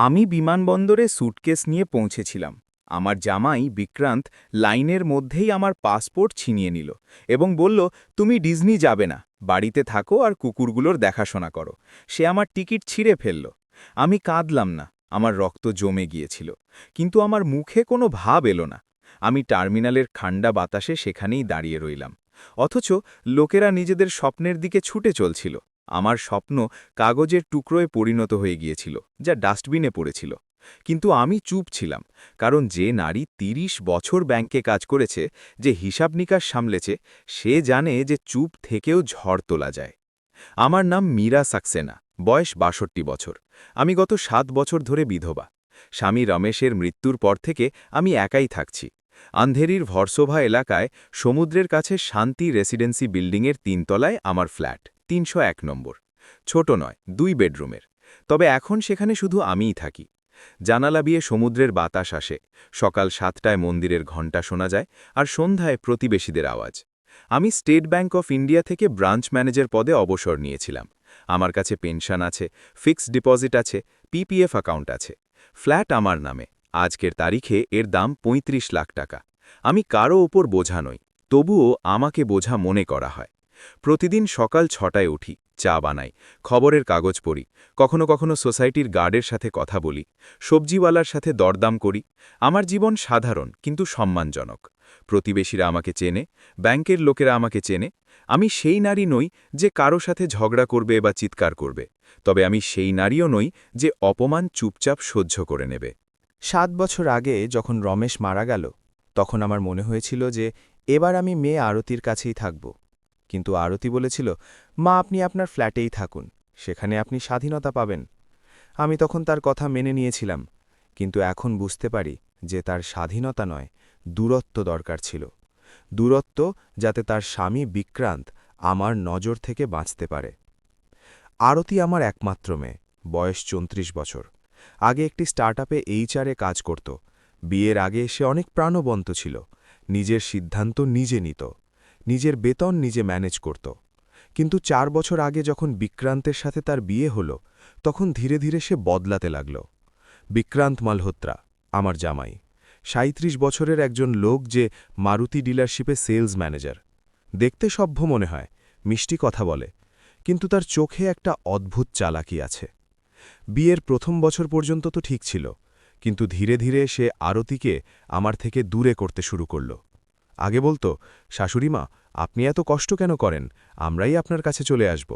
আমি বিমানবন্দরে স্যুটকেস নিয়ে পৌঁছেছিলাম। আমার জামাই বিক্রান্ত লাইনের মধ্যেই আমার পাসপোর্ট ছিনিয়ে নিল এবং বলল, তুমি ডিজনি যাবে না, বাড়িতে থাকো আর কুকুরগুলোর দেখাশোনা করো। সে আমার টিকিট ছিঁড়ে ফেলল। আমি কাঁদলাম না, আমার রক্ত জমে গিয়েছিল, কিন্তু আমার মুখে কোনো ভাব এলো না। আমি টার্মিনালের ঠান্ডা বাতাসে সেখানেই দাঁড়িয়ে রইলাম। অথচ লোকেরা নিজেদের স্বপ্নের দিকে ছুটে চলছিল। আমার স্বপ্ন কাগজের টুকরোয় পরিণত হয়ে গিয়েছিল, যা ডাস্টবিনে পড়েছিল। কিন্তু আমি চুপ ছিলাম, কারণ যে নারী ৩০ বছর ব্যাংকে কাজ করেছে, যে হিসাব নিকাশ সামলেছে, সে জানে যে চুপ থেকেও ঝড় তোলা যায়। আমার নাম মীরা সাক্সেনা, বয়স ৬২ বছর। আমি গত ৭ বছর ধরে বিধবা। স্বামী রমেশের মৃত্যুর পর থেকে আমি একাই থাকছি। আন্ধেরির ভরসোভা এলাকায় সমুদ্রের কাছে শান্তি রেসিডেন্সি বিল্ডিংয়ের ৩ তলায় আমার ফ্ল্যাট, ৩০১ নম্বর। ছোট নয়, ২ বেডরুমের। তবে এখন সেখানে শুধু আমিই থাকি। জানালা দিয়ে সমুদ্রের বাতাস আসে, সকাল ৭টায় মন্দিরের ঘণ্টা শোনা যায়, আর সন্ধ্যায় প্রতিবেশীদের আওয়াজ। আমি স্টেট ব্যাংক অফ ইন্ডিয়া থেকে ব্রাঞ্চ ম্যানেজার পদে অবসর নিয়েছিলাম। আমার কাছে পেনশন আছে, ফিক্সড ডিপোজিট আছে, পিপিএফ অ্যাকাউন্ট আছে। ফ্ল্যাট আমার নামে। আজকের তারিখে এর দাম ৩৫ লাখ টাকা। আমি কারও ওপর বোঝা নই, তবুও আমাকে বোঝা মনে করা হয়। প্রতিদিন সকাল ৬টায় উঠি, চা বানাই, খবরের কাগজ পড়ি, কখনো কখনো সোসাইটির গার্ডের সাথে কথা বলি, সবজিওয়ালার সাথে দরদাম করি। আমার জীবন সাধারণ কিন্তু সম্মানজনক। প্রতিবেশীরা আমাকে চেনে, ব্যাংকের লোকেরা আমাকে চেনে। আমি সেই নারী নই যে কারো সাথে ঝগড়া করবে বা চিৎকার করবে, তবে আমি সেই নারীও নই যে অপমান চুপচাপ সহ্য করে নেবে। ৭ বছর আগে যখন রমেশ মারা গেল, তখন আমার মনে হয়েছিল যে এবার আমি মেয়ে আরতির কাছেই থাকব। কিন্তু আরতি বলেছিল, মা, আপনি আপনার ফ্ল্যাটেই থাকুন, সেখানে আপনি স্বাধীনতা পাবেন। আমি তখন তার কথা মেনে নিয়েছিলাম, কিন্তু এখন বুঝতে পারি যে তার স্বাধীনতা নয়, দূরত্ব দরকার ছিল। দূরত্ব, যাতে তার স্বামী বিক্রান্ত আমার নজর থেকে বাঁচতে পারে। আরতি আমার একমাত্র মেয়ে, বয়স ৩৪ বছর। আগে একটি স্টার্টআপে এইচআরে কাজ করত। বিয়ের আগে সে অনেক প্রাণবন্ত ছিল, নিজের সিদ্ধান্ত নিজে নিত, নিজের বেতন নিজে ম্যানেজ করত। কিন্তু ৪ বছর আগে যখন বিক্রান্তের সাথে তার বিয়ে হল, তখন ধীরে ধীরে সে বদলাতে লাগল। বিক্রান্ত মালহোত্রা, আমার জামাই, ৩৭ বছরের একজন লোক যে মারুতি ডিলারশিপে সেলস ম্যানেজার। দেখতে সভ্য মনে হয়, মিষ্টি কথা বলে, কিন্তু তার চোখে একটা অদ্ভুত চালাকি আছে। বিয়ের প্রথম বছর পর্যন্ত তো ঠিক ছিল, কিন্তু ধীরে ধীরে সে আরতিকে আমার থেকে দূরে করতে শুরু করল। আগে বলতো, শাশুড়িমা, আপনি এত কষ্ট কেন করেন, আমরাই আপনার কাছে চলে আসব।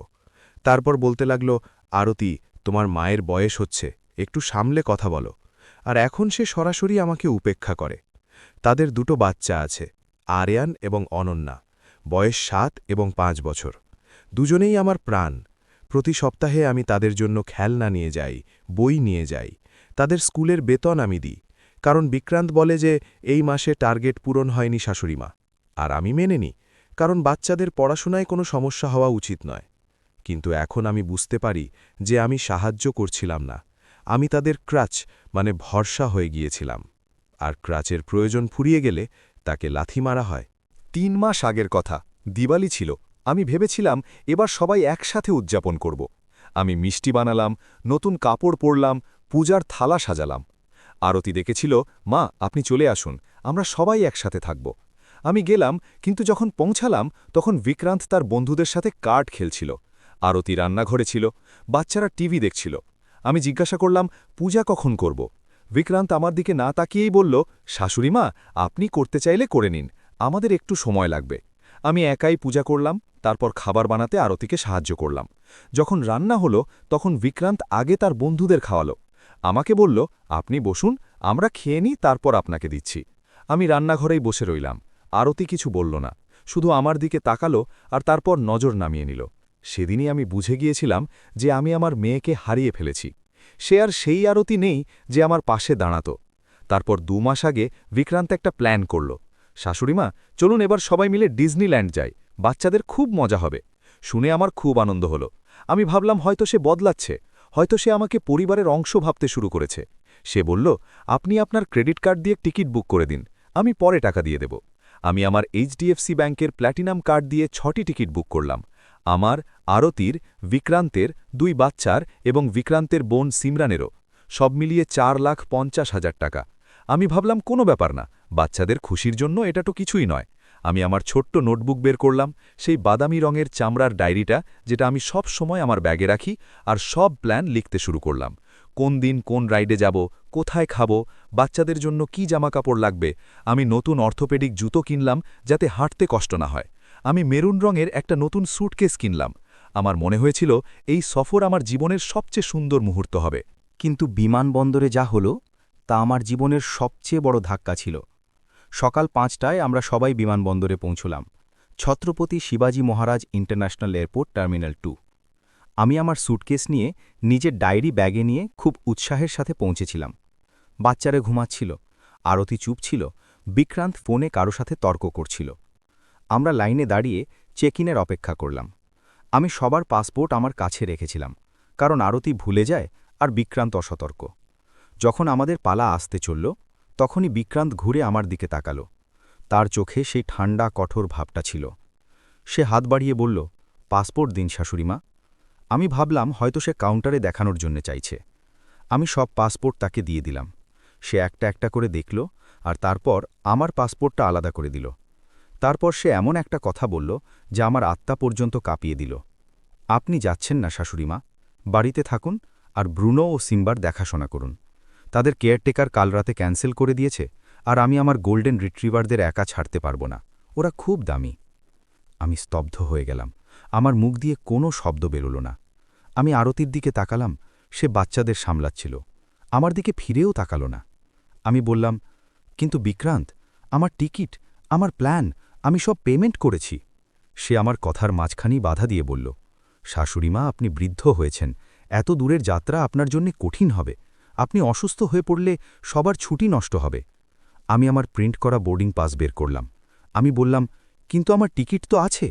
তারপর বলতে লাগল, আরতি, তোমার মায়ের বয়স হচ্ছে, একটু সামলে কথা বলো। আর এখন সে সরাসরি আমাকে উপেক্ষা করে। তাদের ২টো বাচ্চা আছে, আরিয়ান এবং অনন্যা, বয়স ৭ এবং ৫ বছর। দুজনেই আমার প্রাণ। প্রতি সপ্তাহে আমি তাদের জন্য খেলনা নিয়ে যাই, বই নিয়ে যাই, তাদের স্কুলের বেতন আমি দিই, কারণ বিক্রান্ত বলে যে এই মাসে টার্গেট পূরণ হয়নি শাশুড়িমা। আর আমি মেনে নিই, কারণ বাচ্চাদের পড়াশোনায় কোনো সমস্যা হওয়া উচিত নয়। কিন্তু এখন আমি বুঝতে পারি যে আমি সাহায্য করছিলাম না, আমি তাদের ক্রাচ মানে ভরসা হয়ে গিয়েছিলাম। আর ক্রাচের প্রয়োজন ফুরিয়ে গেলে তাকে লাথি মারা হয়। ৩ মাস আগের কথা, দিওয়ালি ছিল। আমি ভেবেছিলাম এবার সবাই একসাথে উদযাপন করব। আমি মিষ্টি বানালাম, নতুন কাপড় পরলাম, পূজার থালা সাজালাম। আরতি দেখেছিল, মা, আপনি চলে আসুন, আমরা সবাই একসাথে থাকব। আমি গেলাম, কিন্তু যখন পৌঁছালাম তখন বিক্রান্ত তার বন্ধুদের সাথে কার্ড খেলছিল। আরতি রান্নাঘরে ছিল, বাচ্চারা টিভি দেখছিল। আমি জিজ্ঞাসা করলাম, পূজা কখন করব? বিক্রান্ত আমার দিকে না তাকিয়েই বলল, শাশুড়িমা, আপনি করতে চাইলে করে নিন, আমাদের একটু সময় লাগবে। আমি একাই পূজা করলাম, তারপর খাবার বানাতে আরতিকে সাহায্য করলাম। যখন রান্না হলো তখন বিক্রান্ত আগে তার বন্ধুদের খাওয়ালো। আমাকে বলল, আপনি বসুন, আমরা খেয়ে নিই, তারপর আপনাকে দিচ্ছি। আমি রান্নাঘরেই বসে রইলাম। আরতি কিছু বলল না, শুধু আমার দিকে তাকালো আর তারপর নজর নামিয়ে নিল। সেদিনই আমি বুঝে গিয়েছিলাম যে আমি আমার মেয়েকে হারিয়ে ফেলেছি। সে আর সেই আরতি নেই যে আমার পাশে দাঁড়াত। তারপর ২ মাস আগে বিক্রান্ত একটা প্ল্যান করল, শাশুড়িমা, চলুন এবার সবাই মিলে ডিজনিল্যান্ড যাই, বাচ্চাদের খুব মজা হবে। শুনে আমার খুব আনন্দ হলো। আমি ভাবলাম হয়তো সে বদলাচ্ছে, হয়তো সে আমাকে পরিবারের অংশ ভাবতে শুরু করেছে। সে বলল, আপনি আপনার ক্রেডিট কার্ড দিয়ে টিকিট বুক করে দিন, আমি পরে টাকা দিয়ে দেব। আমি আমার এইচডিএফসি ব্যাংকের প্ল্যাটিনাম কার্ড দিয়ে ৬টি টিকিট বুক করলাম। আমার, আরতির, বিক্রান্তের, ২ বাচ্চার এবং বিক্রান্তের বোন সিমরানেরও। সব মিলিয়ে 4,50,000 টাকা। আমি ভাবলাম কোনো ব্যাপার না, বাচ্চাদের খুশির জন্য এটা তো কিছুই নয়। আমি আমার ছোট্ট নোটবুক বের করলাম, সেই বাদামি রঙের চামড়ার ডায়েরিটা যেটা আমি সব সময় আমার ব্যাগে রাখি, আর সব প্ল্যান লিখতে শুরু করলাম। কোন দিন কোন রাইডে যাব, কোথায় খাবো, বাচ্চাদের জন্য কি জামাকাপড় লাগবে। আমি নতুন অর্থোপেডিক জুতো কিনলাম যাতে হাঁটতে কষ্ট না হয়। আমি মেরুন রঙের একটা নতুন স্যুটকেস কিনলাম। আমার মনে হয়েছিল এই সফর আমার জীবনের সবচেয়ে সুন্দর মুহূর্ত হবে। কিন্তু বিমানবন্দরে যা হলো তা আমার জীবনের সবচেয়ে বড় ধাক্কা ছিল। সকাল 5টায় আমরা সবাই বিমানবন্দরে পৌঁছলাম, ছত্রপতি শিবাজী মহারাজ ইন্টারন্যাশনাল এয়ারপোর্ট টার্মিনাল 2। আমি আমার স্যুটকেস নিয়ে নিজের ডায়েরি ব্যাগে নিয়ে খুব উৎসাহের সাথে পৌঁছেছিলাম। বাচ্চারা ঘুমাচ্ছিল, আরতি চুপ ছিল, বিক্রান্ত ফোনে কারো সাথে তর্ক করছিল। আমরা লাইনে দাঁড়িয়ে চেক ইনের অপেক্ষা করলাম। আমি সবার পাসপোর্ট আমার কাছে রেখেছিলাম, কারণ আরতি ভুলে যায় আর বিক্রান্ত অসতর্ক। যখন আমাদের পালা আসতে চলল, তখনই বিক্রান্ত ঘুরে আমার দিকে তাকালো। তার চোখে সেই ঠান্ডা কঠোর ভাবটা ছিল। সে হাত বাড়িয়ে বলল, পাসপোর্ট দিন শাশুড়িমা। আমি ভাবলাম হয়তো সে কাউন্টারে দেখানোর জন্য চাইছে। আমি সব পাসপোর্ট তাকে দিয়ে দিলাম। সে একটা একটা করে দেখল, আর তারপর আমার পাসপোর্টটা আলাদা করে দিল। তারপর সে এমন একটা কথা বলল যা আমার আত্মা পর্যন্ত কাঁপিয়ে দিল। আপনি যাচ্ছেন না শাশুড়িমা, বাড়িতে থাকুন আর ব্রুনো ও সিম্বার দেখাশোনা করুন। তাদের কেয়ারটেকার কাল রাতে ক্যান্সেল করে দিয়েছে, আর আমি আমার গোল্ডেন রিট্রিভারদের একা ছাড়তে পারব না, ওরা খুব দামি। আমি স্তব্ধ হয়ে গেলাম, আমার মুখ দিয়ে কোনো শব্দ বেরোল না। আমি আরতির দিকে তাকালাম, সে বাচ্চাদের সামলাচ্ছিল, আমার দিকে ফিরেও তাকালো না। আমি বললাম, কিন্তু বিক্রান্ত, আমার টিকিট, আমার প্ল্যান, আমি সব পেমেন্ট করেছি। সে আমার কথার মাঝখানেই বাধা দিয়ে বলল, শাশুড়িমা, আপনি বৃদ্ধ হয়েছেন, এত দূরের যাত্রা আপনার জন্য কঠিন হবে, আপনি অসুস্থ হয়ে পড়লে সবার ছুটি নষ্ট হবে। আমি আমার প্রিন্ট করা বোর্ডিং পাস বের করলাম। আমি বললাম, কিন্তু আমার টিকিট তো আছে।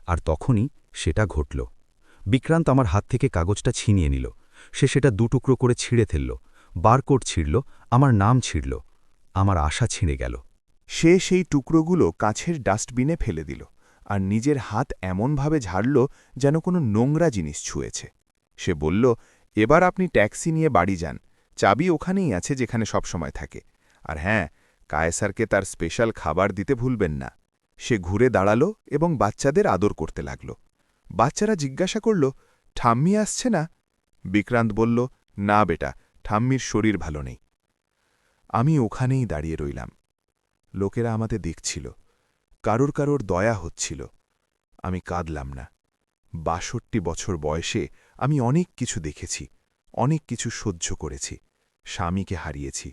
আর তখনই সেটা ঘটল। বিক্রান্ত আমার হাত থেকে কাগজটা ছিনিয়ে নিল। সে সেটা দুটুকরো করে ছিঁড়ে ফেলল, বারকোড ছিঁড়ল, আমার নাম ছিঁড়ল। আমার আশা ছিঁড়ে গেল। সে সেই টুকরোগুলো কাছের ডাস্টবিনে ফেলে দিল, আর নিজের হাত এমনভাবে ঝাড়ল যেন কোনো নোংরা জিনিস ছুঁয়েছে। সে বলল, এবার আপনি ট্যাক্সি নিয়ে বাড়ি যান, চাবি ওখানেই আছে যেখানে সবসময় থাকে। আর হ্যাঁ, কায়েসারকে তার স্পেশাল খাবার দিতে ভুলবেন না। সে ঘুরে দাঁড়াল এবং বাচ্চাদের আদর করতে লাগল। বাচ্চারা জিজ্ঞাসা করল, ঠাম্মি আসছে না? বিক্রান্ত বলল, না বেটা, ঠাম্মির শরীর ভালো নেই। আমি ওখানেই দাঁড়িয়ে রইলাম। লোকেরা আমাদের দেখছিল, কারোর কারোর দয়া হচ্ছিল। আমি কাঁদলাম না। ৬২ বছর বয়সে আমি অনেক কিছু দেখেছি, অনেক কিছু সহ্য করেছি। স্বামীকে হারিয়েছি,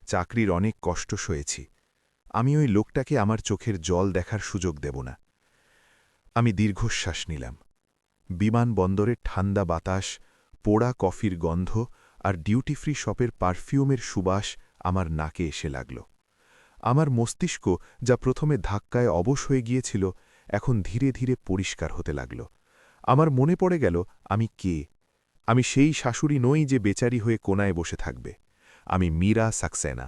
চাকরির অনেক কষ্ট সয়েছি। আমি ওই লোকটাকে আমার চোখের জল দেখার সুযোগ দেব না। আমি দীর্ঘশ্বাস নিলাম। বিমানবন্দরের ঠান্ডা বাতাস, পোড়া কফির গন্ধ আর ডিউটি ফ্রি শপের পারফিউমের সুবাস আমার নাকে এসে লাগল। আমার মস্তিষ্ক, যা প্রথমে ধাক্কায় অবশ হয়ে গিয়েছিল, এখন ধীরে ধীরে পরিষ্কার হতে লাগল। আমার মনে পড়ে গেল আমি কে। আমি সেই শাশুড়ি নই যে বেচারি হয়ে কোনায় বসে থাকবে। আমি মীরা সাক্সেনা।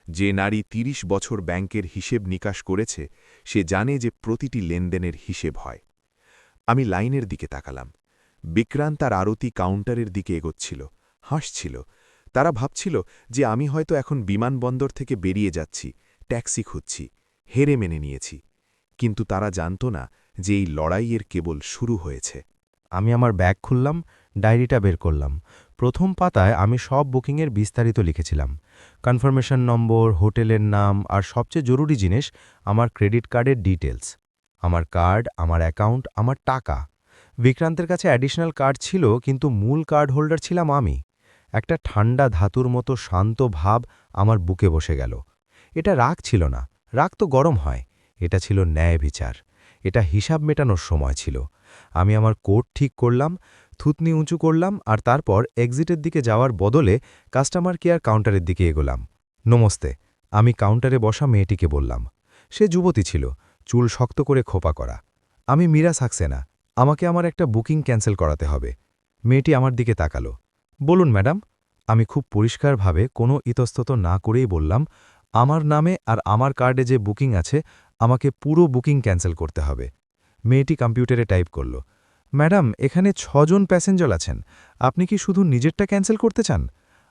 যে নারী ৩০ বছর ব্যাংকের হিসেব নিকাশ করেছে, সে জানে যে প্রতিটি লেনদেনের হিসেব হয়। আমি লাইনের দিকে তাকালাম। বিক্রান্ত আর আরতি কাউন্টারের দিকে এগোচ্ছিল, হাসছিল। তারা ভাবছিল যে আমি হয়তো এখন বিমানবন্দর থেকে বেরিয়ে যাচ্ছি, ট্যাক্সি খুঁজছি, হেরে মেনে নিয়েছি। কিন্তু তারা জানত না যে এই লড়াইয়ের কেবল শুরু হয়েছে। আমি আমার ব্যাগ খুললাম, ডায়েরিটা বের করলাম। প্রথম পাতায় আমি সব বুকিংয়ের বিস্তারিত লিখেছিলাম, কনফার্মেশন নম্বর, হোটেলের নাম, আর সবচেয়ে জরুরি জিনিস, আমার ক্রেডিট কার্ডের ডিটেলস। আমার কার্ড, আমার অ্যাকাউন্ট, আমার টাকা। বিক্রান্তের কাছে অ্যাডিশনাল কার্ড ছিল, কিন্তু মূল কার্ড হোল্ডার ছিলাম আমি। একটা ঠান্ডা ধাতুর মতো শান্ত ভাব আমার বুকে বসে গেল। এটা রাগ ছিল না, রাগ তো গরম হয়। এটা ছিল ন্যায় বিচার। এটা হিসাব মেটানোর সময় ছিল। আমি আমার কোট ঠিক করলাম, থুতনি উঁচু করলাম, আর তারপর এক্সিটের দিকে যাওয়ার বদলে কাস্টমার কেয়ার কাউন্টারের দিকে এগোলাম। নমস্তে, আমি কাউন্টারে বসা মেয়েটিকে বললাম। সে যুবতী ছিল, চুল শক্ত করে খোপা করা। আমি মীরা সাক্সেনা, আমাকে আমার একটা বুকিং ক্যান্সেল করাতে হবে। মেয়েটি আমার দিকে তাকালো। বলুন ম্যাডাম। আমি খুব পরিষ্কারভাবে কোনো ইতস্তত না করেই বললাম, আমার নামে আর আমার কার্ডে যে বুকিং আছে, আমাকে পুরো বুকিং ক্যান্সেল করতে হবে। মেয়েটি কম্পিউটারে টাইপ করল, ম্যাডাম, এখানে ৬ জন প্যাসেঞ্জার আছেন, আপনি কি শুধু নিজেরটা ক্যান্সেল করতে চান?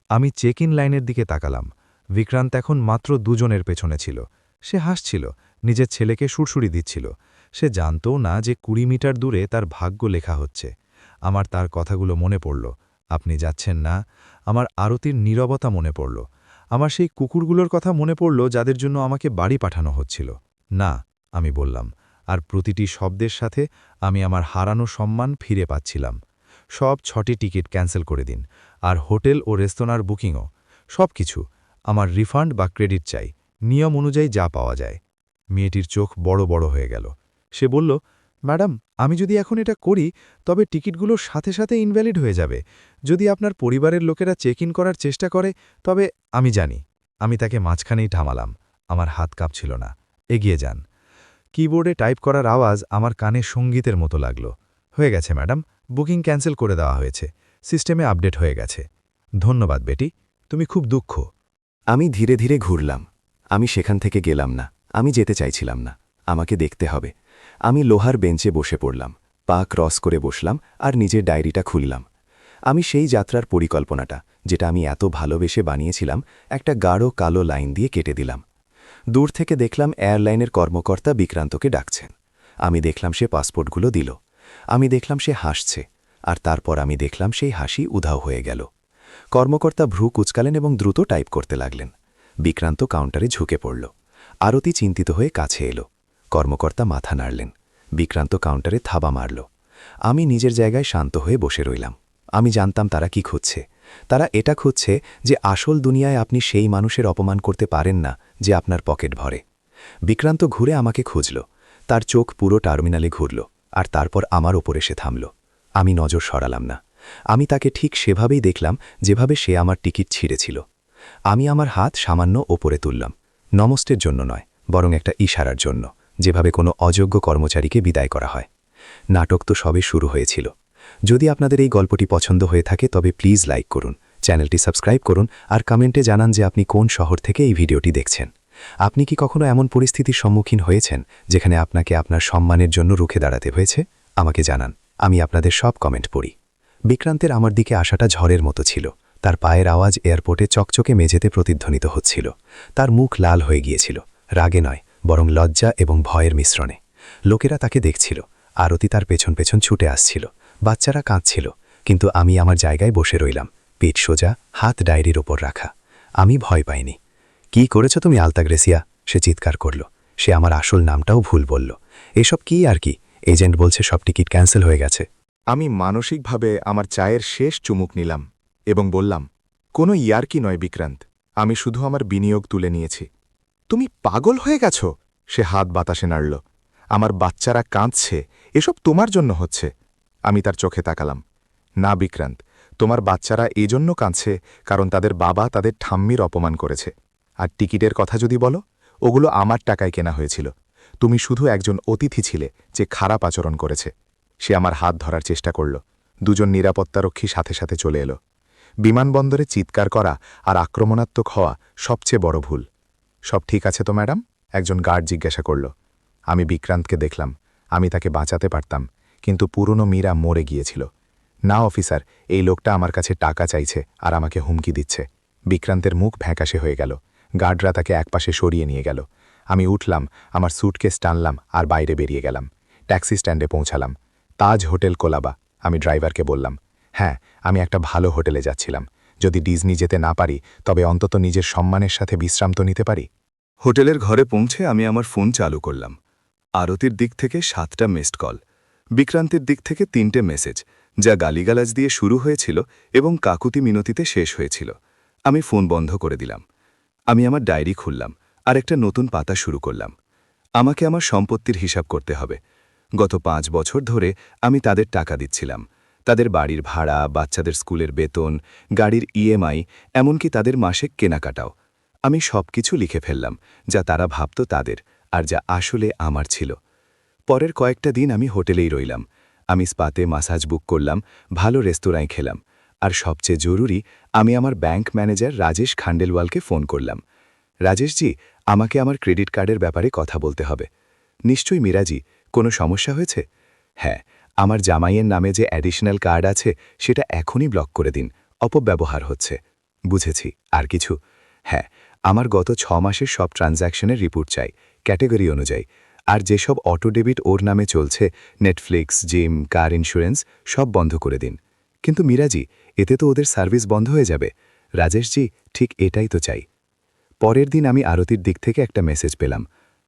আমি চেক ইন লাইনের দিকে তাকালাম। বিক্রান্ত এখন মাত্র দুজনের পেছনে ছিল। সে হাসছিল, নিজের ছেলেকে সুরসুরি দিচ্ছিল। সে জানতও না যে ২০ মিটার দূরে তার ভাগ্য লেখা হচ্ছে। আমার তার কথাগুলো মনে পড়ল। আপনি যাচ্ছেন না? আমার আরতির নীরবতা মনে পড়ল। আমার সেই কুকুরগুলোর কথা মনে পড়ল যাদের জন্য আমাকে বাড়ি পাঠানো হচ্ছিল। না, আমি বললাম, আর প্রতিটি শব্দের সাথে আমি আমার হারানো সম্মান ফিরে পাচ্ছিলাম। সব ৬টি টিকিট ক্যান্সেল করে দিন, আর হোটেল ও রেস্তোরাঁর বুকিংও। সব কিছু। আমার রিফান্ড বা ক্রেডিট চাই, নিয়ম অনুযায়ী যা পাওয়া যায়। মেয়েটির চোখ বড় বড় হয়ে গেল। সে বলল, ম্যাডাম, আমি যদি এখন এটা করি তবে টিকিটগুলো সাথে সাথে ইনভ্যালিড হয়ে যাবে। যদি আপনার পরিবারের লোকেরা চেক ইন করার চেষ্টা করে তবে। আমি জানি। আমি তাকে মাঝখানেই থামালাম। আমার হাত কাঁপছিল না। এগিয়ে যান। কিবোর্ডে টাইপ করার আওয়াজ আমার কানে সঙ্গীতের মতো লাগল। হয়ে গেছে ম্যাডাম, বুকিং ক্যান্সেল করে দেওয়া হয়েছে, সিস্টেমে আপডেট হয়ে গেছে। ধন্যবাদ বেটি, তুমি খুব দুঃখ। আমি ধীরে ধীরে ঘুরলাম। আমি সেখান থেকে গেলাম না। আমি যেতে চাইছিলাম না। আমাকে দেখতে হবে। আমি লোহার বেঞ্চে বসে পড়লাম, পা ক্রস করে বসলাম আর নিজের ডায়েরিটা খুললাম। আমি সেই যাত্রার পরিকল্পনাটা, যেটা আমি এত ভালোবেসে বানিয়েছিলাম, একটা গাঢ় কালো লাইন দিয়ে কেটে দিলাম। দূর থেকে দেখলাম এয়ারলাইনের কর্মকর্তা বিক্রান্তকে ডাকছেন। আমি দেখলাম সে পাসপোর্টগুলো দিল। আমি দেখলাম সে হাসছে, আর তারপর আমি দেখলাম সেই হাসি উধাও হয়ে গেল। কর্মকর্তা ভ্রু কুচকালেন এবং দ্রুত টাইপ করতে লাগলেন। বিক্রান্ত কাউন্টারে ঝুঁকে পড়ল। আরতি চিন্তিত হয়ে কাছে এলো। কর্মকর্তা মাথা নাড়লেন। বিক্রান্ত কাউন্টারে থাবা মারল। আমি নিজের জায়গায় শান্ত হয়ে বসে রইলাম। আমি জানতাম তারা কি খুঁজছে। তারা এটা খুঁজছে যে আসল দুনিয়ায় আপনি সেই মানুষের অপমান করতে পারেন না যে আপনার পকেট ভরে। বিক্রান্ত ঘুরে আমাকে খুঁজল। তার চোখ পুরো টার্মিনালে ঘুরল, আর তারপর আমার ওপর এসে থামল। আমি নজর সরালাম না। আমি তাকে ঠিক সেভাবেই দেখলাম যেভাবে সে আমার টিকিট ছিঁড়েছিল। আমি আমার হাত সামান্য ওপরে তুললাম, নমস্তের জন্য নয়, বরং একটা ইশারার জন্য, যেভাবে কোনো অযোগ্য কর্মচারীকে বিদায় করা হয়। নাটক তো সবে শুরু হয়েছিল। যদি আপনাদের এই গল্পটি পছন্দ হয়ে থাকে তবে প্লিজ লাইক করুন, চ্যানেলটি সাবস্ক্রাইব করুন, আর কমেন্টে জানান যে আপনি কোন শহর থেকে এই ভিডিওটি দেখছেন। আপনি কি কখনো এমন পরিস্থিতির সম্মুখীন হয়েছেন যেখানে আপনাকে আপনার সম্মানের জন্য রুখে দাঁড়াতে হয়েছে? আমাকে জানান। আমি আপনাদের সব কমেন্ট পড়ি। বিক্রান্তের আমার দিকে আসাটা ঝড়ের মতো ছিল। তার পায়ের আওয়াজ এয়ারপোর্টে চকচকে মেঝেতে প্রতিধ্বনিত হচ্ছিল। তার মুখ লাল হয়ে গিয়েছিল, রাগে নয়, বরং লজ্জা এবং ভয়ের মিশ্রণে। লোকেরা তাকে দেখছিল। আরতি তার পেছন পেছন ছুটে আসছিল। বাচ্চারা কাঁদছিল। কিন্তু আমি আমার জায়গায় বসে রইলাম, পিঠ সোজা, হাত ডায়েরির ওপর রাখা। আমি ভয় পাইনি। কি করেছ তুমি আলতাগ্রেসিয়া? সে চিৎকার করল। সে আমার আসল নামটাও ভুল বলল। এসব কি আর কি? এজেন্ট বলছে সব টিকিট ক্যান্সেল হয়ে গেছে। আমি মানসিকভাবে আমার চায়ের শেষ চুমুক নিলাম এবং বললাম, কোনো ইয়ার্কি নয় বিক্রান্ত, আমি শুধু আমার বিনিয়োগ তুলে নিয়েছি। তুমি পাগল হয়ে গেছ? সে হাত বাতাসে নাড়ল। আমার বাচ্চারা কাঁদছে, এসব তোমার জন্য হচ্ছে। আমি তার চোখে তাকালাম। না বিক্রান্ত, তোমার বাচ্চারা এজন্য কাঁদছে কারণ তাদের বাবা তাদের ঠাম্মির অপমান করেছে। আর টিকিটের কথা যদি বলো, ওগুলো আমার টাকায় কেনা হয়েছিল। তুমি শুধু একজন অতিথি ছিলে যে খারাপ আচরণ করেছে। সে আমার হাত ধরার চেষ্টা করল। দুজন নিরাপত্তারক্ষী সাথে সাথে চলে এলো। বিমানবন্দরে চিৎকার করা আর আক্রমণাত্মক হওয়া সবচেয়ে বড় ভুল। সব ঠিক আছে তো ম্যাডাম? একজন গার্ড জিজ্ঞাসা করল। আমি বিক্রান্তকে দেখলাম। আমি তাকে বাঁচাতে পারতাম, কিন্তু পুরনো মীরা মরে গিয়েছিল। না অফিসার, এই লোকটা আমার কাছে টাকা চাইছে আর আমাকে হুমকি দিচ্ছে। বিক্রান্তের মুখ ফ্যাকাশে হয়ে গেল। গার্ডরা তাকে একপাশে সরিয়ে নিয়ে গেল। আমি উঠলাম, আমার স্যুটকেস টানলাম আর বাইরে বেরিয়ে গেলাম। ট্যাক্সি স্ট্যান্ডে পৌঁছালাম। তাজ হোটেল কোলাবা। আমি ড্রাইভারকে বললাম, হ্যাঁ, আমি একটা ভালো হোটেলে যাচ্ছিলাম। যদি ডিজনি যেতে না পারি তবে অন্তত নিজের সম্মানের সাথে বিশ্রাম তো নিতে পারি। হোটেলের ঘরে পৌঁছে আমি আমার ফোন চালু করলাম। আরতির দিক থেকে 7টা মিসড কল, বিক্রান্তের দিক থেকে 3টে মেসেজ, যা গালিগালাজ দিয়ে শুরু হয়েছিল এবং কাকুতি মিনতিতে শেষ হয়েছিল। আমি ফোন বন্ধ করে দিলাম। আমি আমার ডায়েরি খুললাম আর একটা নতুন পাতা শুরু করলাম। আমাকে আমার সম্পত্তির হিসাব করতে হবে। গত 5 বছর ধরে আমি তাদের টাকা দিচ্ছিলাম। তাদের বাড়ির ভাড়া, বাচ্চাদের স্কুলের বেতন, গাড়ির ইএমআই, এমনকি তাদের মাসিক কেনাকাটাও। আমি সবকিছু লিখে ফেললাম, যা তারা ভাবত তাদের, আর যা আসলে আমার ছিল। পরের কয়েকটা দিন আমি হোটেলেই রইলাম। আমি স্পাতে মাসাজ বুক করলাম, ভালো রেস্তোরাঁয় খেলাম, আর সবচেয়ে জরুরি, আমি আমার ব্যাংক ম্যানেজার রাজেশ খান্ডেলওয়ালকে ফোন করলাম। রাজেশজি, আমাকে আমার ক্রেডিট কার্ডের ব্যাপারে কথা বলতে হবে। নিশ্চয়ই মীরাজি, কোনো সমস্যা হয়েছে? হ্যাঁ, আমার জামাইয়ের নামে যে অ্যাডিশনাল কার্ড আছে সেটা এখনই ব্লক করে দিন, অপব্যবহার হচ্ছে। বুঝেছি। আর কিছু? হ্যাঁ, আমার গত 6 মাসের সব ট্রানজ্যাকশনের রিপোর্ট চাই, ক্যাটেগরি অনুযায়ী। আর যেসব অটো ডেবিট ওর নামে চলছে, নেটফ্লিক্স, জিম, কার ইন্স্যুরেন্স, সব বন্ধ করে দিন। কিন্তু মীরাজি, এতে তো ওদের সার্ভিস বন্ধ হয়ে যাবে। রাজেশজি, ঠিক এটাই তো চাই। পরের দিন আমি আরতির দিক থেকে একটা মেসেজ পেলাম।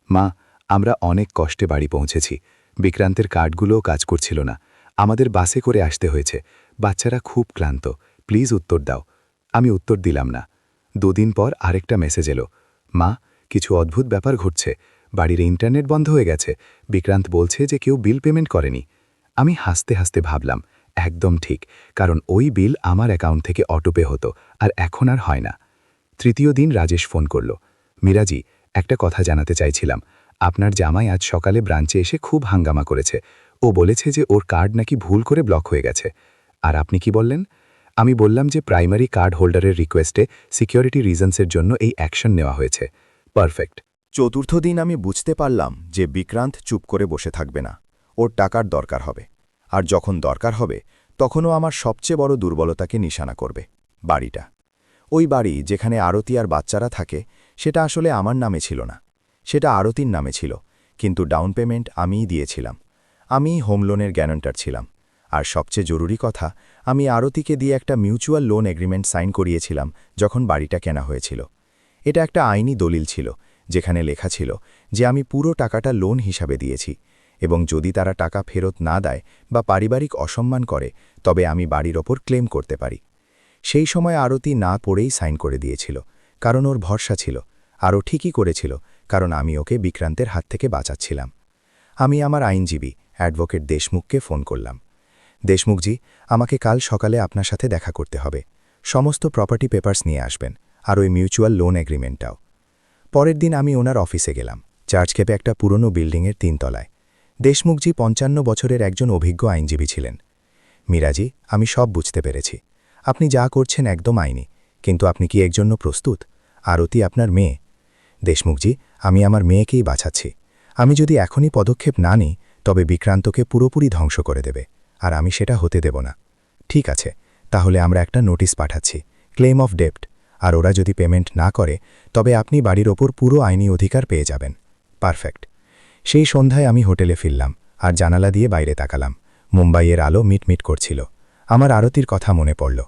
মা, আমরা অনেক কষ্টে বাড়ি পৌঁছেছি। বিক্রান্তের কার্ডগুলোও কাজ করছিল না। আমাদের বাসে করে আসতে হয়েছে। বাচ্চারা খুব ক্লান্ত। প্লিজ উত্তর দাও। আমি উত্তর দিলাম না। 2 দিন পর আরেকটা মেসেজ এলো। মা, কিছু অদ্ভুত ব্যাপার ঘটছে। বাড়ির ইন্টারনেট বন্ধ হয়ে গেছে। বিক্রান্ত বলছে যে কেউ বিল পেমেন্ট করেনি। আমি হাসতে হাসতে ভাবলাম, একদম ঠিক, কারণ ওই বিল আমার অ্যাকাউন্ট থেকে অটোপে হতো, আর এখন আর হয় না। 3য় দিন রাজেশ ফোন করল। মীরাজি, একটা কথা জানাতে চাইছিলাম। আপনার জামাই আজ সকালে ব্রাঞ্চে এসে খুব হাঙ্গামা করেছে। ও বলেছে যে ওর কার্ড নাকি ভুল করে ব্লক হয়ে গেছে। আর আপনি কি বললেন? আমি বললাম যে প্রাইমারি কার্ড হোল্ডারের রিকোয়েস্টে সিকিউরিটি রিজনসের জন্য এই অ্যাকশন নেওয়া হয়েছে। পারফেক্ট। 4র্থ দিন আমি বুঝতে পারলাম যে বিক্রান্ত চুপ করে বসে থাকবে না। ওর টাকার দরকার হবে। আর যখন দরকার হবে তখনও আমার সবচেয়ে বড় দুর্বলতাকে নিশানা করবে, বাড়িটা। ওই বাড়ি যেখানে আরতি আর বাচ্চারা থাকে, সেটা আসলে আমার নামে ছিল না। সেটা আরতির নামে ছিল, কিন্তু ডাউন পেমেন্ট আমিই দিয়েছিলাম। আমিই হোম লোনের গ্যারান্টার ছিলাম। আর সবচেয়ে জরুরি কথা, আমি আরতিকে দিয়ে একটা মিউচুয়াল লোন এগ্রিমেন্ট সাইন করিয়েছিলাম যখন বাড়িটা কেনা হয়েছিল। এটা একটা আইনি দলিল ছিল, যেখানে লেখা ছিল যে আমি পুরো টাকাটা লোন হিসাবে দিয়েছি, এবং যদি তারা টাকা ফেরত না দেয় বা পারিবারিক অসম্মান করে, তবে আমি বাড়ির ওপর ক্লেম করতে পারি। সেই সময় আরতি না পড়েই সাইন করে দিয়েছিল, কারণ ওর ভরসা ছিল। আরও ঠিকই করেছিল, কারণ আমি ওকে বিক্রান্তের হাত থেকে বাঁচাচ্ছিলাম। আমি আমার আইনজীবী অ্যাডভোকেট দেশমুখকে ফোন করলাম। দেশমুখজি, আমাকে কাল সকালে আপনার সাথে দেখা করতে হবে। সমস্ত প্রপার্টি পেপার্স নিয়ে আসবেন, আর ওই মিউচুয়াল লোন এগ্রিমেন্টটাও। পরের দিন আমি ওনার অফিসে গেলাম, চার্চকেপে একটা পুরনো বিল্ডিংয়ের 3 তলায়। দেশমুখজি 55 বছরের একজন অভিজ্ঞ আইনজীবী ছিলেন। মীরাজি, আমি সব বুঝতে পেরেছি। আপনি যা করছেন একদম আইনি, কিন্তু আপনি কি এর জন্য প্রস্তুত? আরতি আপনার মেয়ে। দেশমুখজি, আমি আমার মেয়েকেই বাঁচাচ্ছি। আমি যদি এখনই পদক্ষেপ না নিই, তবে বিক্রান্তকে পুরোপুরি ধ্বংস করে দেবে, আর আমি সেটা হতে দেব না। ঠিক আছে, তাহলে আমরা একটা নোটিশ পাঠাচ্ছি, ক্লেম অফ ডেপ্ট। আর ওরা যদি পেমেন্ট না করে, তবে আপনি বাড়ির ওপর পুরো আইনি অধিকার পেয়ে যাবেন। পারফেক্ট। সেই সন্ধ্যায় আমি হোটেলে ফিরলাম, আর জানালা দিয়ে বাইরে তাকালাম। মুম্বাইয়ের আলো মিটমিট করছিল। আমার আরতির কথা মনে পড়ল।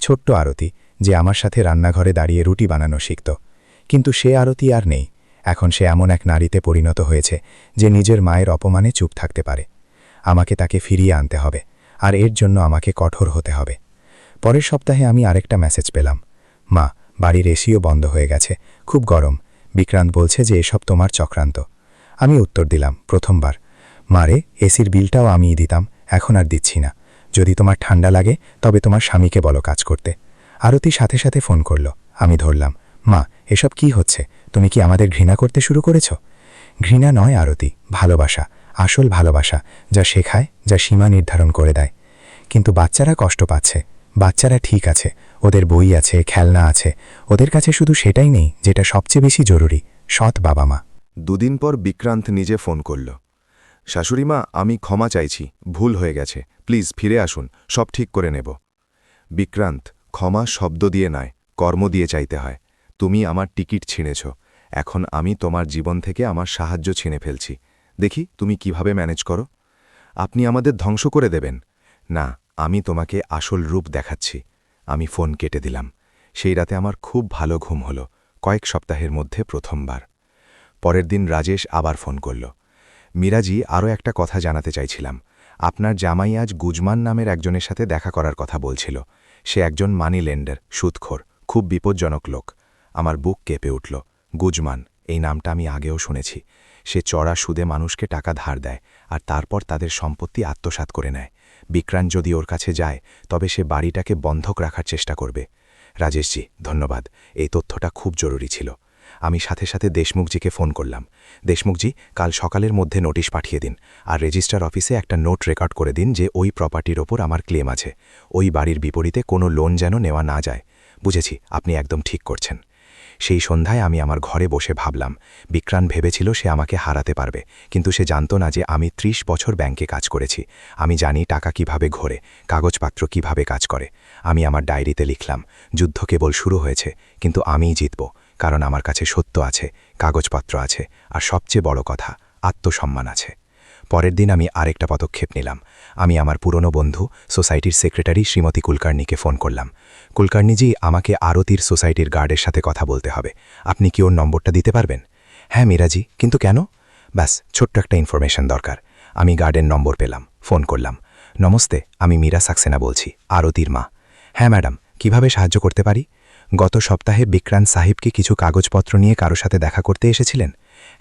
ছোট্ট আরতি, যে আমার সাথে রান্নাঘরে দাঁড়িয়ে রুটি বানানো শিখত। কিন্তু সে আরতি আর নেই। এখন সে এমন এক নারীতে পরিণত হয়েছে যে নিজের মায়ের অপমানে চুপ থাকতে পারে। আমাকে তাকে ফিরিয়ে আনতে হবে, আর এর জন্য আমাকে কঠোর হতে হবে। পরের সপ্তাহে আমি আরেকটা মেসেজ পেলাম। মা, বাড়ির এসিও বন্ধ হয়ে গেছে, খুব গরম। বিক্রান্ত বলছে যে এসব তোমার চক্রান্ত। আমি উত্তর দিলাম, প্রথমবার। মারে, এসির বিলটাও আমিই দিতাম, এখন আর দিচ্ছি না। যদি তোমার ঠান্ডা লাগে, তবে তোমার স্বামীকে বলো কাজ করতে। আরতি সাথে সাথে ফোন করল। আমি ধরলাম। মা, এসব কি হচ্ছে? তুমি কি আমাদের ঘৃণা করতে শুরু করেছ? ঘৃণা নয় আরতি, ভালোবাসা, আসল ভালোবাসা, যা শেখায়, যা সীমা নির্ধারণ করে দেয়। কিন্তু বাচ্চারা কষ্ট পাচ্ছে। বাচ্চারা ঠিক আছে, ওদের বই আছে, খেলনা আছে। ওদের কাছে শুধু সেটাই নেই যেটা সবচেয়ে বেশি জরুরি, সৎ বাবা মা। 2 দিন পর বিক্রান্ত নিজে ফোন করল। শাশুড়িমা, আমি ক্ষমা চাইছি, ভুল হয়ে গেছে, প্লিজ ফিরে আসুন, সব ঠিক করে নেব। বিক্রান্ত, ক্ষমা শব্দ দিয়ে নয়, কর্ম দিয়ে চাইতে হয়। তুমি আমার টিকিট ছিঁড়েছ, এখন আমি তোমার জীবন থেকে আমার সাহায্য ছিনে ফেলছি। দেখি তুমি কিভাবে ম্যানেজ করো। আপনি আমাদের ধ্বংস করে দেবেন? না, আমি তোমাকে আসল রূপ দেখাচ্ছি। আমি ফোন কেটে দিলাম। সেই রাতে আমার খুব ভালো ঘুম হলো, কয়েক সপ্তাহের মধ্যে প্রথমবার। পরের দিন রাজেশ আবার ফোন করল। মীরাজি, আরও একটা কথা জানাতে চাইছিলাম। আপনার জামাই আজ গুজমান নামের একজনের সাথে দেখা করার কথা বলছিল। সে একজন মানি লেন্ডার, সুদখোর, খুব বিপজ্জনক লোক। আমার বুক কেঁপে উঠল। গুজমান, এই নামটা আমি আগেও শুনেছি। সে চড়া সুদে মানুষকে টাকা ধার দেয়, আর তারপর তাদের সম্পত্তি আত্মসাৎ করে নেয়। বিক্রান্ত যদি ওর কাছে যায়, তবে সে বাড়িটাকে বন্ধক রাখার চেষ্টা করবে। রাজেশজি, ধন্যবাদ, এই তথ্যটা খুব জরুরি ছিল। আমি সাথে সাথে দেশমুখজিকে ফোন করলাম। দেশমুখজি, কাল সকালের মধ্যে নোটিশ পাঠিয়ে দিন, আর রেজিস্ট্রার অফিসে একটা নোট রেকর্ড করে দিন যে ওই প্রপার্টির ওপর আমার ক্লেম আছে। ওই বাড়ির বিপরীতে কোনো লোন যেন নেওয়া না যায়। বুঝেছি, আপনি একদম ঠিক করছেন। সেই সন্ধ্যায় আমি আমার ঘরে বসে ভাবলাম, বিক্রান্ত ভেবেছিল সে আমাকে হারাতে পারবে, কিন্তু সে জানত না যে আমি ৩০ বছর ব্যাংকে কাজ করেছি। আমি জানি টাকা কিভাবে ঘোরে, কাগজপত্র কিভাবে কাজ করে। আমি আমার ডায়েরিতে লিখলাম, যুদ্ধ কেবল শুরু হয়েছে, কিন্তু আমিই জিতব, কারণ আমার কাছে সত্য আছে, কাগজপত্র আছে, আর সবচেয়ে বড় কথা, আত্মসম্মান আছে। পরের দিন আমি আরেকটা পদক্ষেপ নিলাম। আমি আমার পুরনো বন্ধু, সোসাইটির সেক্রেটারি শ্রীমতী কুলকার্নিকে ফোন করলাম। কুলকার্নিজি, আমাকে আরতির সোসাইটির গার্ডের সাথে কথা বলতে হবে। আপনি কি ওর নম্বরটা দিতে পারবেন? হ্যাঁ মীরাজি, কিন্তু কেন? ব্যাস ছোট্ট একটা ইনফরমেশন দরকার। আমি গার্ডের নম্বর পেলাম, ফোন করলাম। নমস্তে, আমি মীরা সাক্সেনা বলছি, আরতির মা। হ্যাঁ ম্যাডাম, কিভাবে সাহায্য করতে পারি? গত সপ্তাহে বিক্রান্ত সাহিব কি কিছু কাগজপত্র নিয়ে কারো সাথে দেখা করতে এসেছিলেন?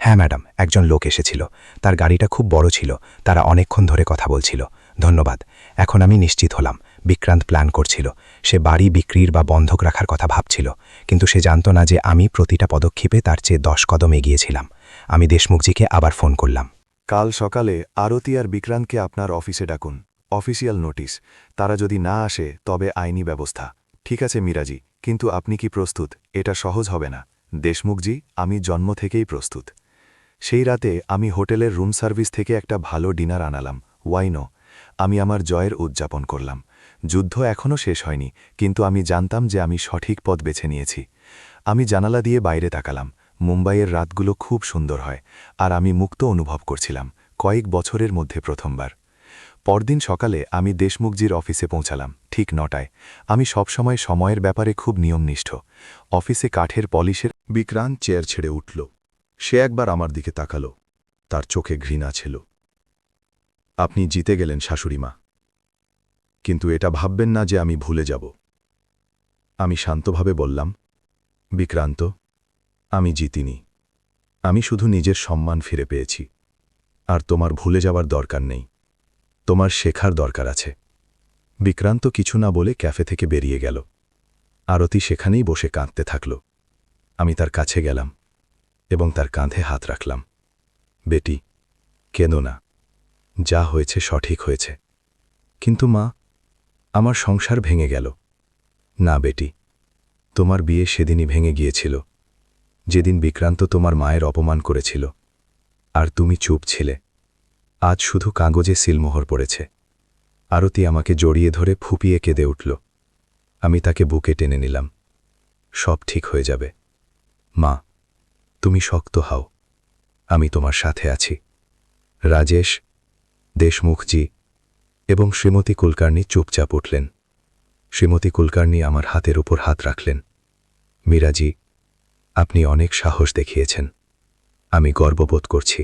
হ্যাঁ ম্যাডাম, একজন লোক এসেছিল। তার গাড়িটা খুব বড় ছিল, তারা অনেকক্ষণ ধরে কথা বলছিল। ধন্যবাদ। এখন আমি নিশ্চিত হলাম, বিক্রান্ত প্ল্যান করছিল। সে বাড়ি বিক্রির বা বন্ধক রাখার কথা ভাবছিল, কিন্তু সে জানত না যে আমি প্রতিটা পদক্ষেপে তার চেয়ে 10 কদম এগিয়েছিলাম। আমি দেশমুখজিকে আবার ফোন করলাম। কাল সকালে আরতি আর বিক্রান্তকে আপনার অফিসে ডাকুন। Official notice. তারা যদি না আসে তবে আইনি ব্যবস্থা। ঠিক আছে মীরাজি, কিন্তু আপনি কি প্রস্তুত? এটা সহজ হবে না। দেশমুখজি, আমি জন্ম থেকেই প্রস্তুত। সেই রাতে আমি হোটেলের রুম সার্ভিস থেকে একটা ভালো ডিনার আনালাম, ওয়াইনো। আমি আমার জয়ের উদযাপন করলাম। যুদ্ধ এখনও শেষ হয়নি, কিন্তু আমি জানতাম যে আমি সঠিক পথ বেছে নিয়েছি। আমি জানালা দিয়ে বাইরে তাকালাম। মুম্বাইয়ের রাতগুলো খুব সুন্দর হয়, আর আমি মুক্ত অনুভব করছিলাম, কয়েক বছরের মধ্যে প্রথমবার। পরদিন সকালে আমি দেশমুখজির অফিসে পৌঁছালাম, ঠিক 9টায়। আমি সবসময় সময়ের ব্যাপারে খুব নিয়মনিষ্ঠ। অফিসে কাঠের পলিশের। বিক্রান্ত চেয়ার ছেড়ে উঠল। সে একবার আমার দিকে তাকাল। তার চোখে ঘৃণা ছিল। আপনি জিতে গেলেন শাশুড়িমা, কিন্তু এটা ভাববেন না যে আমি ভুলে যাব। আমি শান্তভাবে বললাম, বিক্রান্ত, আমি জিতিনি। আমি শুধু নিজের সম্মান ফিরে পেয়েছি। আর তোমার ভুলে যাওয়ার দরকার নেই, তোমার শেখার দরকার আছে। বিক্রান্ত কিছু না বলে ক্যাফে থেকে বেরিয়ে গেল। আরতি সেখানেই বসে কাঁদতে থাকল। আমি তার কাছে গেলাম এবং তার কাঁধে হাত রাখলাম। বেটি, কেঁদো না, যা হয়েছে সঠিক হয়েছে। কিন্তু মা, আমার সংসার ভেঙে গেল। না বেটি, তোমার বিয়ে সেদিনই ভেঙে গিয়েছিল, যেদিন বিক্রান্ত তোমার মায়ের অপমান করেছিল, আর তুমি চুপ ছিলে। আজ শুধু কাগজে সিলমোহর পড়েছে। আরতি আমাকে জড়িয়ে ধরে ফুপিয়ে কেঁদে উঠল। আমি তাকে বুকে টেনে নিলাম। সব ঠিক হয়ে যাবে মা, তুমি শক্ত হও, আমি তোমার সাথে আছি। রাজেশ, দেশমুখজি এবং শ্রীমতী কুলকার্নি চুপচাপ উঠলেন। শ্রীমতী কুলকার্নি আমার হাতের উপর হাত রাখলেন। মীরাজি, আপনি অনেক সাহস দেখিয়েছেন, আমি গর্ববোধ করছি।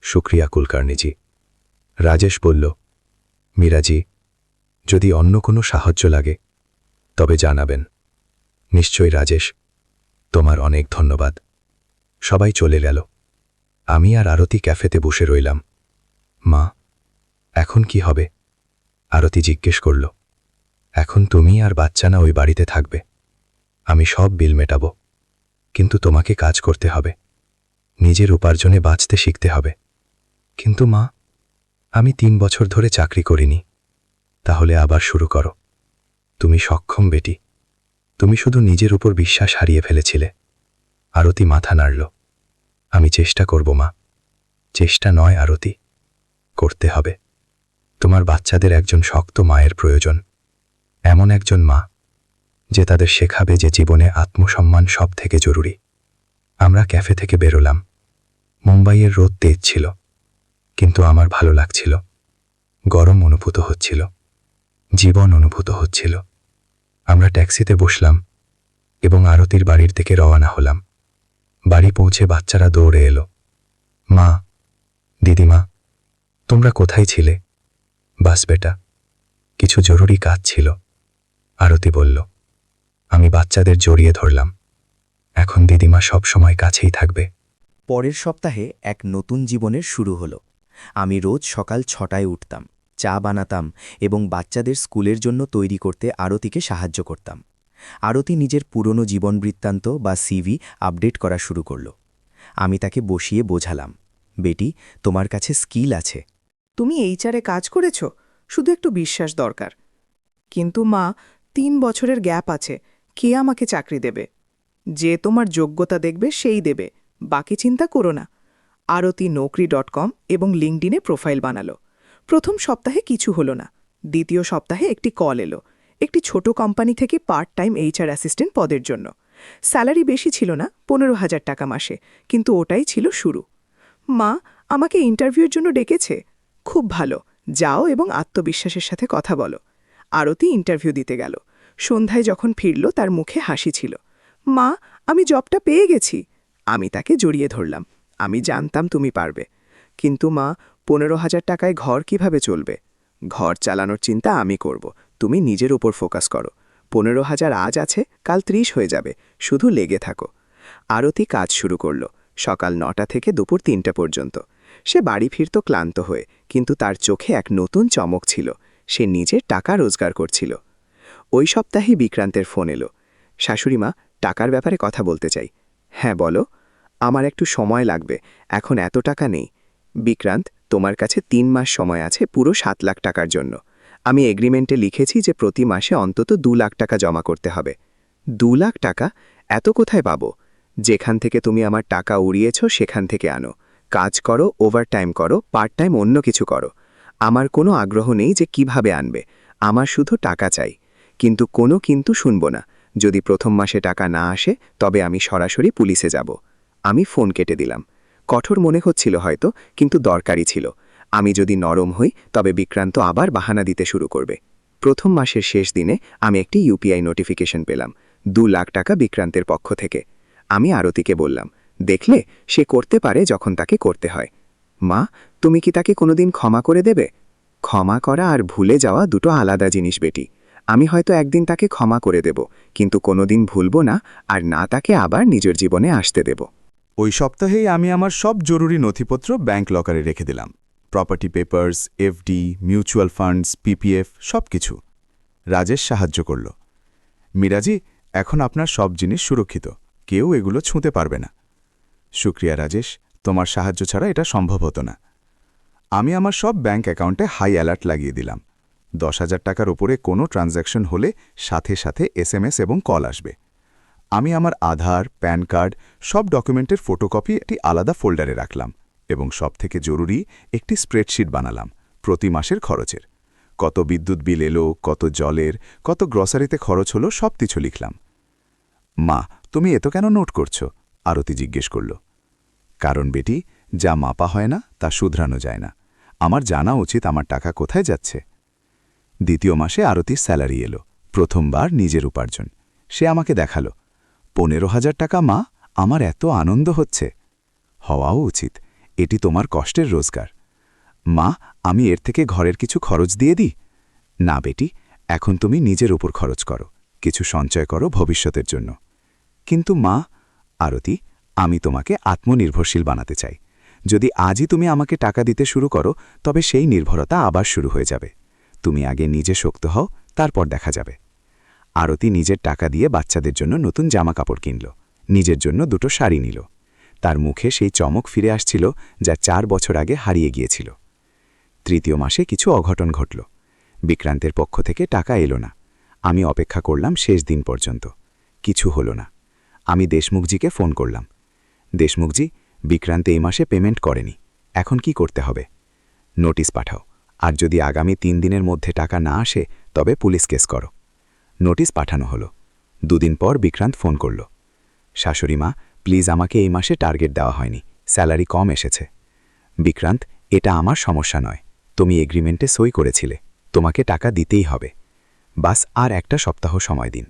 শুক্রিয়া কুলকার্নিজি। রাজেশ বলল, মীরাজি, যদি অন্য কোনো সাহায্য লাগে তবে জানাবেন। নিশ্চয় রাজেশ, তোমার অনেক ধন্যবাদ। সবাই চলে গেল। আমি আর আরতি ক্যাফেতে বসে রইলাম। মা, এখন কি হবে? আরতি জিজ্ঞেস করল। এখন তুমি আর বাচ্চা না ওই বাড়িতে থাকবে। আমি সব বিল মেটাব, কিন্তু তোমাকে কাজ করতে হবে, নিজের উপার্জনে বাঁচতে শিখতে হবে। কিন্তু মা, আমি 3 বছর ধরে চাকরি করিনি। তাহলে আবার শুরু করো। তুমি সক্ষম বেটি, তুমি শুধু নিজের উপর বিশ্বাস হারিয়ে ফেলেছিলে। আরতি মাথা নাড়ল। আমি চেষ্টা করব মা। চেষ্টা নয় আরতি, করতে হবে। তোমার বাচ্চাদের একজন শক্ত মায়ের প্রয়োজন, এমন একজন মা যে তাদের শেখাবে যে জীবনে আত্মসম্মান সব থেকে জরুরি। আমরা ক্যাফে থেকে বেরোলাম। মুম্বাইয়ের রোদ তেজ ছিল, কিন্তু আমার ভালো লাগছিল। গরম অনুভূত হচ্ছিল, জীবন অনুভূত হচ্ছিল। আমরা ট্যাক্সিতে বসলাম এবং আরতির বাড়ির দিকে রওনা হলাম। বাড়ি পৌঁছে বাচ্চারা দৌড়ে এলো। মা, দিদিমা, তোমরা কোথায় ছিলে? বাস বেটা, কিছু জরুরি কাজ ছিল, আরতি বলল। আমি বাচ্চাদের জড়িয়ে ধরলাম। এখন দিদিমা সব সময় কাছেই থাকবে। পরের সপ্তাহে এক নতুন জীবনের শুরু হলো। আমি রোজ সকাল 6টায় উঠতাম, চা বানাতাম এবং বাচ্চাদের স্কুলের জন্য তৈরি করতে আরতিকে সাহায্য করতাম। আরতি নিজের পুরনো জীবন বৃত্তান্ত বা সিভি আপডেট করা শুরু করল। আমি তাকে বসিয়ে বোঝালাম, বেটি, তোমার কাছে স্কিল আছে। তুমি এইচআরে কাজ করেছ, শুধু একটু বিশ্বাস দরকার। কিন্তু মা, 3 বছরের গ্যাপ আছে, কে আমাকে চাকরি দেবে? যে তোমার যোগ্যতা দেখবে সেই দেবে, বাকি চিন্তা করো না। আরতি নৌকরি.com এবং লিঙ্কডিনে প্রোফাইল বানালো। প্রথম সপ্তাহে কিছু হলো না। দ্বিতীয় সপ্তাহে একটি কল এলো, একটি ছোট কোম্পানি থেকে পার্ট টাইম HR অ্যাসিস্ট্যান্ট পদের জন্য। স্যালারি বেশি ছিল না, 15,000 টাকা মাসে, কিন্তু ওটাই ছিল শুরু। মা আমাকে ইন্টারভিউর জন্য ডেকেছে। খুব ভালো, যাও এবং আত্মবিশ্বাসের সাথে কথা বলো। আরতি ইন্টারভিউ দিতে গেল। সন্ধ্যায় যখন ফিরল তার মুখে হাসি ছিল। মা, আমি জবটা পেয়ে গেছি। আমি তাকে জড়িয়ে ধরলাম। আমি জানতাম তুমি পারবে। কিন্তু মা, 15,000 টাকায় ঘর কিভাবে চলবে? ঘর চালানোর চিন্তা আমি করব, তুমি নিজের উপর ফোকাস করো। 15,000 আজ আছে, কাল 30 হয়ে যাবে, শুধু লেগে থাকো। আরতি কাজ শুরু করল, সকাল 9টা থেকে দুপুর 3টা পর্যন্ত। সে বাড়ি ফিরত ক্লান্ত হয়ে, কিন্তু তার চোখে এক নতুন চমক ছিল। সে নিজের টাকা রোজগার করছিল। ওই সপ্তাহেই বিক্রান্তের ফোন এলো। শাশুড়িমা, টাকার ব্যাপারে কথা বলতে চাই। হ্যাঁ বলো। আমার একটু সময় লাগবে, এখন এত টাকা নেই। বিক্রান্ত, তোমার কাছে 3 মাস সময় আছে পুরো 7 লাখ টাকার জন্য। আমি এগ্রিমেন্টে লিখেছি যে প্রতি মাসে অন্তত 2 লাখ টাকা জমা করতে হবে। 2 লাখ টাকা? এত কোথায় পাবো? যেখান থেকে তুমি আমার টাকা উড়িয়েছ সেখান থেকে আনো। কাজ করো, ওভারটাইম করো, পার্ট টাইম অন্য কিছু করো। আমার কোনো আগ্রহ নেই যে কিভাবে আনবে, আমার শুধু টাকা চাই। কিন্তু কোনো কিন্তু শুনব না। যদি প্রথম মাসে টাকা না আসে তবে আমি সরাসরি পুলিশে যাব। আমি ফোন কেটে দিলাম। কঠোর মনে হচ্ছিল হয়তো, কিন্তু দরকারি ছিল। আমি যদি নরম হই তবে বিক্রান্ত আবার বাহানা দিতে শুরু করবে। প্রথম মাসের শেষ দিনে আমি একটি UPI নোটিফিকেশন পেলাম, 2 লাখ টাকা বিক্রান্তের পক্ষ থেকে। আমি আরতিকে বললাম, দেখলে, সে করতে পারে যখন তাকে করতে হয়। মা, তুমি কি তাকে কোনোদিন ক্ষমা করে দেবে? ক্ষমা করা আর ভুলে যাওয়া দুটো আলাদা জিনিস বেটি। আমি হয়তো একদিন তাকে ক্ষমা করে দেব, কিন্তু কোনোদিন ভুলব না, আর না তাকে আবার নিজের জীবনে আসতে দেব। ওই সপ্তাহেই আমি আমার সব জরুরি নথিপত্র ব্যাংক লকারে রেখে দিলাম। Property papers, FD, mutual funds, PPF সব কিছু। রাজেশ সাহায্য করল। মিরাজি, এখন আপনার সব জিনিস সুরক্ষিত, কেউ এগুলো ছুঁতে পারবে না। শুক্রিয়া রাজেশ, তোমার সাহায্য ছাড়া এটা সম্ভব হতো না। আমি আমার সব ব্যাংক অ্যাকাউন্টে হাই অ্যালার্ট লাগিয়ে দিলাম। 10,000 টাকার ওপরে কোনো ট্রানজ্যাকশন হলে সাথে সাথে SMS এবং কল আসবে। আমি আমার আধার, প্যান কার্ড সব ডকুমেন্টের ফটোকপি একটি আলাদা ফোল্ডারে রাখলাম এবং সবথেকে জরুরি একটি স্প্রেডশিট বানালাম প্রতি মাসের খরচের। কত বিদ্যুৎ বিল এলো, কত জলের, কত গ্রসারিতে খরচ হলো, সব কিছু লিখলাম। মা, তুমি এত কেন নোট করছো? আরতি জিজ্ঞেস করল। কারণ বেটি, যা মাপা হয় না তা শুধরানো যায় না। আমার জানা উচিত আমার টাকা কোথায় যাচ্ছে। দ্বিতীয় মাসে আরতির স্যালারি এলো, প্রথমবার নিজের উপার্জন। সে আমাকে দেখালো। 15,000 টাকা মা, আমার এত আনন্দ হচ্ছে। হওয়াও উচিত, এটি তোমার কষ্টের রোজগার। মা, আমি এর থেকে ঘরের কিছু খরচ দিয়ে দিই? না বেটি, এখন তুমি নিজের উপর খরচ করো, কিছু সঞ্চয় করো ভবিষ্যতের জন্য। কিন্তু মা, আরতি, আমি তোমাকে আত্মনির্ভরশীল বানাতে চাই। যদি আজই তুমি আমাকে টাকা দিতে শুরু করো তবে সেই নির্ভরতা আবার শুরু হয়ে যাবে। তুমি আগে নিজে শক্ত হও, তারপর দেখা যাবে। আরতি নিজের টাকা দিয়ে বাচ্চাদের জন্য নতুন জামা কাপড় কিনল, নিজের জন্য 2টো শাড়ি নিল। তার মুখে সেই চমক ফিরে আসছিল যা 4 বছর আগে হারিয়ে গিয়েছিল। তৃতীয় মাসে কিছু অঘটন ঘটল। বিক্রান্তের পক্ষ থেকে টাকা এলো না। আমি অপেক্ষা করলাম শেষ দিন পর্যন্ত, কিছু হলো না। আমি দেশমুখজিকে ফোন করলাম। দেশমুখজি, বিক্রান্ত এই মাসে পেমেন্ট করেনি, এখন কি করতে হবে? নোটিশ পাঠাও, আর যদি আগামী 3 দিনের মধ্যে টাকা না আসে তবে পুলিশ কেস করো। নোটিশ পাঠানো হলো। 2 দিন পর বিক্রান্ত ফোন করল। শাশুড়ি মা, প্লিজ আমাকে এই মাসে টার্গেট দেওয়া হয়নি, স্যালারি কম এসেছে। বিক্রান্ত, এটা আমার সমস্যা নয়, তুমি এগ্রিমেন্টে সই করেছিলে, তোমাকে টাকা দিতেই হবে। বাস আর একটা সপ্তাহ সময় দিন।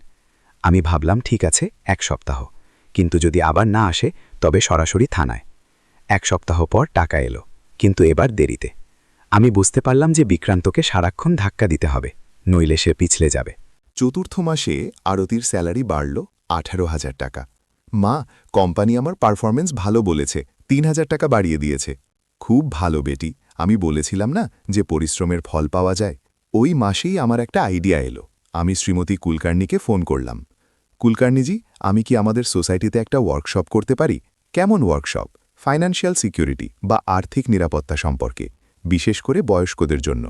আমি ভাবলাম ঠিক আছে, 1 সপ্তাহ, কিন্তু যদি আবার না আসে তবে সরাসরি থানায়। 1 সপ্তাহ পর টাকা এলো, কিন্তু এবার দেরিতে। আমি বুঝতে পারলাম যে বিক্রান্তকে সারাক্ষণ ধাক্কা দিতে হবে, নইলে সে পিছলে যাবে। চতুর্থ মাসে আরতির স্যালারি বাড়ল 18,000 টাকা। মা, কোম্পানি আমার পারফরমেন্স ভালো বলেছে, 3,000 টাকা বাড়িয়ে দিয়েছে। খুব ভালো বেটি, আমি বলেছিলাম না যে পরিশ্রমের ফল পাওয়া যায়। ওই মাসেই আমার একটা আইডিয়া এলো। আমি শ্রীমতী কুলকার্নিকে ফোন করলাম। কুলকার্নিজি, আমি কি আমাদের সোসাইটিতে একটা ওয়ার্কশপ করতে পারি? কেমন ওয়ার্কশপ? ফাইন্যান্সিয়াল সিকিউরিটি বা আর্থিক নিরাপত্তা সম্পর্কে, বিশেষ করে বয়স্কদের জন্য।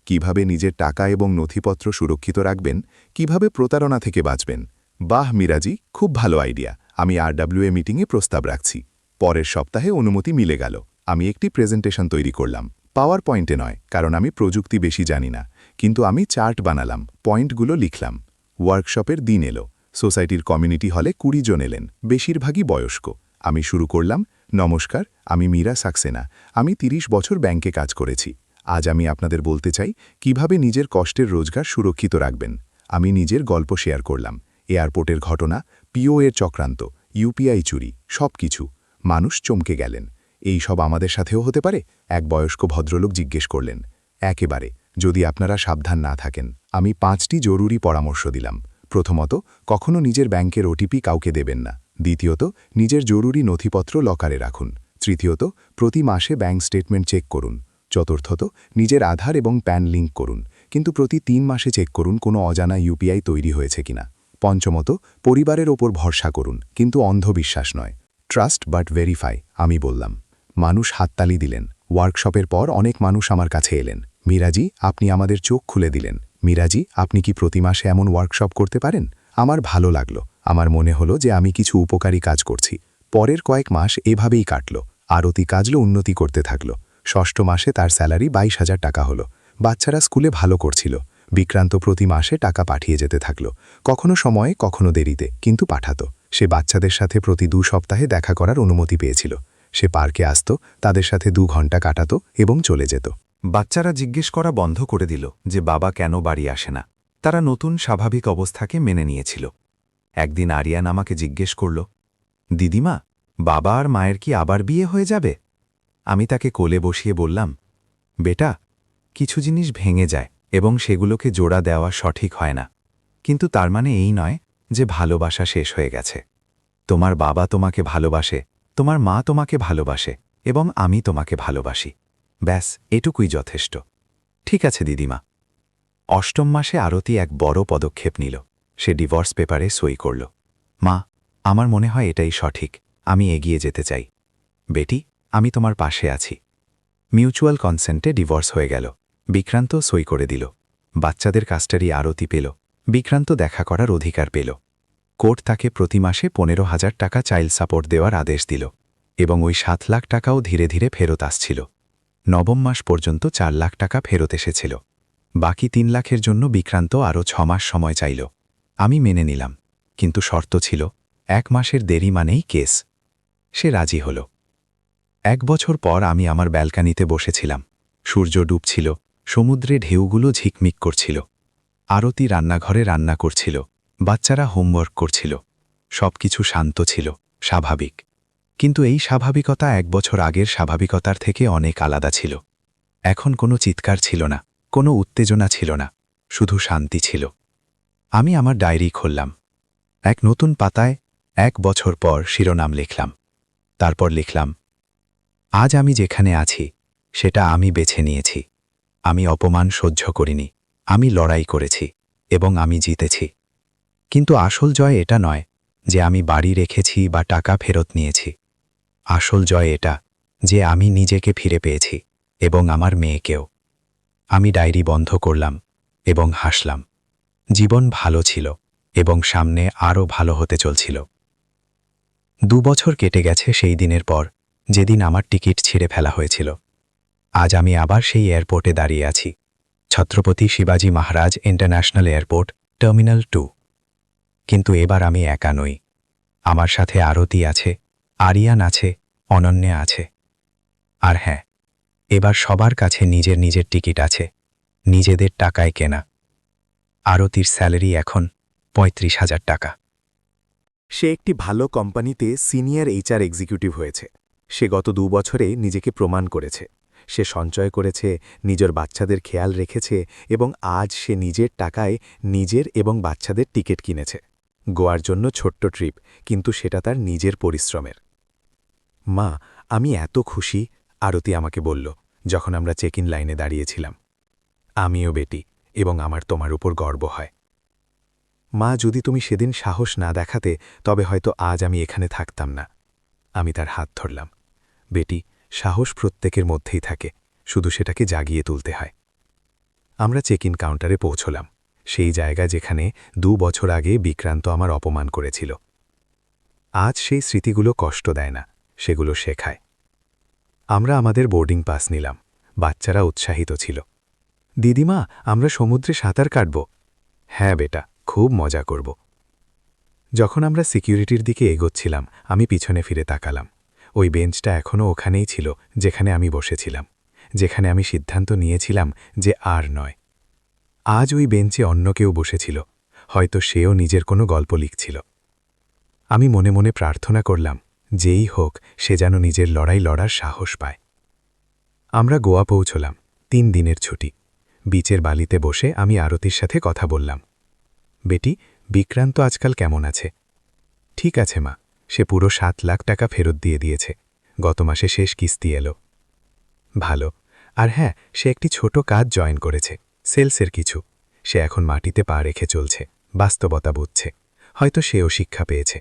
কিভাবে নিজের টাকা এবং নথিপত্র সুরক্ষিত রাখবেন, কিভাবে প্রতারণা থেকে বাঁচবেন। বাহ মিরাজি, খুব ভালো আইডিয়া, আমি RWA মিটিংয়ে প্রস্তাব রাখছি। পরের সপ্তাহে অনুমতি মিলে গেল। আমি একটি প্রেজেন্টেশন তৈরি করলাম। পাওয়ার পয়েন্টে নয়, কারণ আমি প্রযুক্তি বেশি জানি না, কিন্তু আমি চার্ট বানালাম, পয়েন্টগুলো লিখলাম। ওয়ার্কশপের দিন এলো। সোসাইটির কমিউনিটি হলে 20 জন এলেন, বেশিরভাগই বয়স্ক। আমি শুরু করলাম, নমস্কার, আমি মীরা সাক্সেনা। আমি 30 বছর ব্যাংকে কাজ করেছি। আজ আমি আপনাদের বলতে চাই কিভাবে নিজের কষ্টের রোজগার সুরক্ষিত রাখবেন। আমি নিজের গল্প শেয়ার করলাম। এয়ারপোর্টের ঘটনা, পিও এর চক্রান্ত, ইউপিআই চুরি, সব কিছু। মানুষ চমকে গেলেন। এই সব আমাদের সাথেও হতে পারে? এক বয়স্ক ভদ্রলোক জিজ্ঞেস করলেন। একেবারে, যদি আপনারা সাবধান না থাকেন। আমি 5টি জরুরি পরামর্শ দিলাম। প্রথমত, কখনো নিজের ব্যাংকের ওটিপি কাউকে দেবেন না। দ্বিতীয়ত, নিজের জরুরি নথিপত্র লকারে রাখুন। তৃতীয়ত, প্রতি মাসে ব্যাংক স্টেটমেন্ট চেক করুন। চতুর্থত, নিজের আধার এবং প্যান লিঙ্ক করুন, কিন্তু প্রতি 3 মাসে চেক করুন কোনো অজানা ইউপিআই তৈরি হয়েছে কিনা। পঞ্চমত, পরিবারের ওপর ভরসা করুন, কিন্তু অন্ধবিশ্বাস নয়। ট্রাস্ট বাট ভেরিফাই, আমি বললাম। মানুষ হাততালি দিলেন। ওয়ার্কশপের পর অনেক মানুষ আমার কাছে এলেন। মীরাজি, আপনি আমাদের চোখ খুলে দিলেন। মীরাজি, আপনি কি প্রতি মাসে এমন ওয়ার্কশপ করতে পারেন? আমার ভালো লাগলো। আমার মনে হলো যে আমি কিছু উপকারী কাজ করছি। পরের কয়েক মাস এভাবেই কাটল। আরতি কাজল উন্নতি করতে থাকল। 6ষ্ঠ মাসে তার স্যালারি 22,000 টাকা হলো। বাচ্চারা স্কুলে ভালো করছিল। বিক্রান্ত প্রতি মাসে টাকা পাঠিয়ে যেতে থাকল। কখনো সময়ে, কখনো দেরিতে, কিন্তু পাঠাতো। সে বাচ্চাদের সাথে প্রতি 2 সপ্তাহে দেখা করার অনুমতি পেয়েছিল। সে পার্কে আসত, তাদের সাথে 2 ঘন্টা কাটাতো এবং চলে যেত। বাচ্চারা জিজ্ঞেস করা বন্ধ করে দিল যে বাবা কেন বাড়ি আসে না। তারা নতুন স্বাভাবিক অবস্থাকে মেনে নিয়েছিল। একদিন আরিয়ান আমাকে জিজ্ঞেস করল, দিদিমা, বাবা আর মায়ের কি আবার বিয়ে হয়ে যাবে? আমি তাকে কোলে বসিয়ে বললাম, বেটা, কিছু জিনিস ভেঙে যায় এবং সেগুলোকে জোড়া দেওয়া সঠিক হয় না, কিন্তু তার মানে এই নয় যে ভালোবাসা শেষ হয়ে গেছে। তোমার বাবা তোমাকে ভালোবাসে, তোমার মা তোমাকে ভালোবাসে, এবং আমি তোমাকে ভালোবাসি। ব্যাস, এটুকুই যথেষ্ট। ঠিক আছে দিদিমা। 8ম মাসে আরতি এক বড় পদক্ষেপ নিল। সে ডিভোর্স পেপারে সই করল। মা, আমার মনে হয় এটাই সঠিক। আমি এগিয়ে যেতে চাই। বেটি, আমি তোমার পাশে আছি। মিউচুয়াল কনসেন্টে ডিভোর্স হয়ে গেল। বিক্রান্ত সই করে দিল। বাচ্চাদের কাস্টাডি আরতি পেল। বিক্রান্ত দেখা করার অধিকার পেল। কোর্ট তাকে প্রতি মাসে 15,000 টাকা চাইল্ড সাপোর্ট দেওয়ার আদেশ দিল, এবং ওই 7 লাখ টাকাও ধীরে ধীরে ফেরত আসছিল। 9ম মাস পর্যন্ত 4 লাখ টাকা ফেরত এসেছিল। বাকি 3 লাখের জন্য বিক্রান্ত আরও 6 মাস সময় চাইল। আমি মেনে নিলাম, কিন্তু শর্ত ছিল 1 মাসের দেরি মানেই কেস। সে রাজি হল। 1 বছর পর আমি আমার ব্যালকানিতে বসেছিলাম। সূর্য ডুবছিল, সমুদ্রে ঢেউগুলো ঝিকমিক করছিল। আরতি রান্নাঘরে রান্না করছিল, বাচ্চারা হোমওয়ার্ক করছিল। সবকিছু শান্ত ছিল, স্বাভাবিক। কিন্তু এই স্বাভাবিকতা 1 বছর আগের স্বাভাবিকতার থেকে অনেক আলাদা ছিল। এখন কোনো চিৎকার ছিল না, কোনো উত্তেজনা ছিল না, শুধু শান্তি ছিল। আমি আমার ডায়েরি খুললাম। এক নতুন পাতায় 1 বছর পর শিরোনাম লিখলাম। তারপর লিখলাম, আজ আমি যেখানে আছি সেটা আমি বেছে নিয়েছি। আমি অপমান সহ্য করিনি, আমি লড়াই করেছি, এবং আমি জিতেছি। কিন্তু আসল জয় এটা নয় যে আমি বাড়ি রেখেছি বা টাকা ফেরত নিয়েছি। আসল জয় এটা যে আমি নিজেকে ফিরে পেয়েছি, এবং আমার মেয়েকেও। আমি ডায়েরি বন্ধ করলাম এবং হাসলাম। জীবন ভালো ছিল, এবং সামনে আরও ভালো হতে চলছিল। 2 বছর কেটে গেছে সেই দিনের পর, যেদিন আমার টিকিট ছিঁড়ে ফেলা হয়েছিল। আজ আমি আবার সেই এয়ারপোর্টে দাঁড়িয়ে আছি। ছত্রপতি শিবাজি মহারাজ ইন্টারন্যাশনাল এয়ারপোর্ট, টার্মিনাল 2। কিন্তু এবার আমি একা নই। আমার সাথে আরতি আছে, আরিয়ান আছে, অনন্যা আছে। আর হ্যাঁ, এবার সবার কাছে নিজের নিজের টিকিট আছে, নিজেদের টাকায় কেনা। আরতির স্যালারি এখন 35,000 টাকা। সে একটি ভালো কোম্পানিতে সিনিয়র HR এক্সিকিউটিভ হয়েছে। সে গত 2 বছরে নিজেকে প্রমাণ করেছে। সে সঞ্চয় করেছে, নিজের বাচ্চাদের খেয়াল রেখেছে, এবং আজ সে নিজের টাকায় নিজের এবং বাচ্চাদের টিকিট কিনেছে। গোয়ার জন্য ছোট্ট ট্রিপ, কিন্তু সেটা তার নিজের পরিশ্রমের। মা, আমি এত খুশি, আরতি আমাকে বলল, যখন আমরা চেক ইন লাইনে দাঁড়িয়েছিলাম। আমিও বেটি, এবং আমার তোমার উপর গর্ব হয়। মা, যদি তুমি সেদিন সাহস না দেখাতে, তবে হয়তো আজ আমি এখানে থাকতাম না। আমি তার হাত ধরলাম। বেটি, সাহস প্রত্যেকের মধ্যেই থাকে, শুধু সেটাকে জাগিয়ে তুলতে হয়। আমরা চেক ইন কাউন্টারে পৌঁছলাম, সেই জায়গা যেখানে 2 বছর আগে বিক্রান্ত আমার অপমান করেছিল। আজ সেই স্মৃতিগুলো কষ্ট দেয় না, সেগুলো শেখায়। আমরা আমাদের বোর্ডিং পাস নিলাম, বাচ্চারা উৎসাহিত ছিল। দিদিমা, আমরা সমুদ্রে সাঁতার কাটব। হ্যাঁ বেটা, খুব মজা করব। যখন আমরা সিকিউরিটির দিকে এগোচ্ছিলাম, আমি পিছনে ফিরে তাকালাম। ওই বেঞ্চটা এখনও ওখানেই ছিল, যেখানে আমি বসেছিলাম, যেখানে আমি সিদ্ধান্ত নিয়েছিলাম যে আর নয়। আজ ওই বেঞ্চে অন্য কেউ বসেছিল, হয়তো সেও নিজের কোনো গল্প লিখছিল। আমি মনে মনে প্রার্থনা করলাম, যেই হোক সে যেন নিজের লড়াই লড়ার সাহস পায়। আমরা গোয়া পৌঁছলাম, 3 দিনের ছুটি। বিচের বালিতে বসে আমি আরতির সাথে কথা বললাম। বেটি, বিক্রান্ত আজকাল কেমন আছে? ঠিক আছে মা, সে পুরো 7 লাখ টাকা ফেরত দিয়ে দিয়েছে। গত মাসে শেষ কিস্তি এলো। ভালো। আর হ্যাঁ, সে একটি ছোট কাজ জয়েন করেছে, সেলসের কিছু। সে এখন মাটিতে পা রেখে চলছে, বাস্তবতা বুঝছে। হয়তো সেও শিক্ষা পেয়েছে।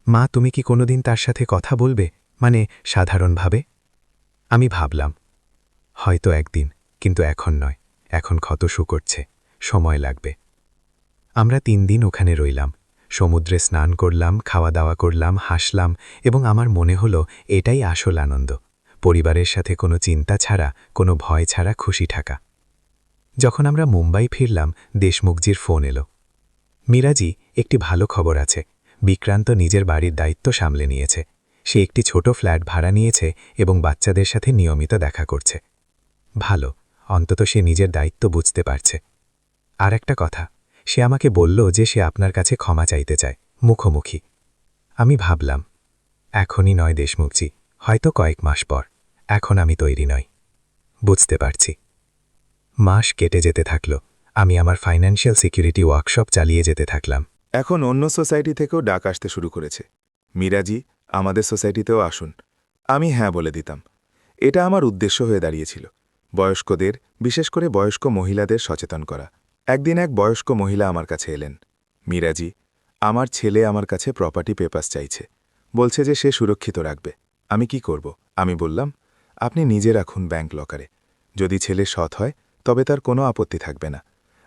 মা, তুমি কি কোনোদিন তার সাথে কথা বলবে, মানে সাধারণভাবে? আমি ভাবলাম, হয়তো একদিন, কিন্তু এখন নয়। এখন ক্ষত শুকোচ্ছে, সময় লাগবে। আমরা 3 দিন ওখানে রইলাম, সমুদ্রে স্নান করলাম, খাওয়া দাওয়া করলাম, হাসলাম, এবং আমার মনে হলো এটাই আসল আনন্দ, পরিবারের সাথে কোনো চিন্তা ছাড়া, কোনো ভয় ছাড়া খুশি থাকা। যখন আমরা মুম্বাই ফিরলাম, দেশমুখজির ফোন এলো। মিরাজি, একটি ভালো খবর আছে। বিক্রান্ত নিজের বাড়ির দায়িত্ব সামলে নিয়েছে। সে একটি ছোট ফ্ল্যাট ভাড়া নিয়েছে এবং বাচ্চাদের সাথে নিয়মিত দেখা করছে। ভালো, অন্তত সে নিজের দায়িত্ব বুঝতে পারছে। আর একটা কথা, সে আমাকে বলল যে সে আপনার কাছে ক্ষমা চাইতে চায়, মুখোমুখি। আমি ভাবলাম, এখনই নয় দেশমুখজি, হয়তো কয়েক মাস পর। এখন আমি তৈরি নই। বুঝতে পারছি। মাস কেটে যেতে থাকল। আমি আমার ফাইন্যান্সিয়াল সিকিউরিটি ওয়ার্কশপ চালিয়ে যেতে থাকলাম। এখন অন্য সোসাইটি থেকেও ডাক আসতে শুরু করেছে, মীরাজি, আমাদের সোসাইটিতেও আসুন। আমি হ্যাঁ বলে দিতাম। এটা আমার উদ্দেশ্য হয়ে দাঁড়িয়েছিল, বয়স্কদের, বিশেষ করে বয়স্ক মহিলাদের সচেতন করা। একদিন এক বয়স্ক মহিলা আমার কাছে এলেন। মীরাজি, আমার ছেলে আমার কাছে প্রপার্টি পেপারস চাইছে, বলছে যে সে সুরক্ষিত রাখবে। আমি কি করব? আমি বললাম, আপনি নিজে রাখুন ব্যাংক লকারে। যদি ছেলে সৎ হয় তবে তার কোনো আপত্তি থাকবে না,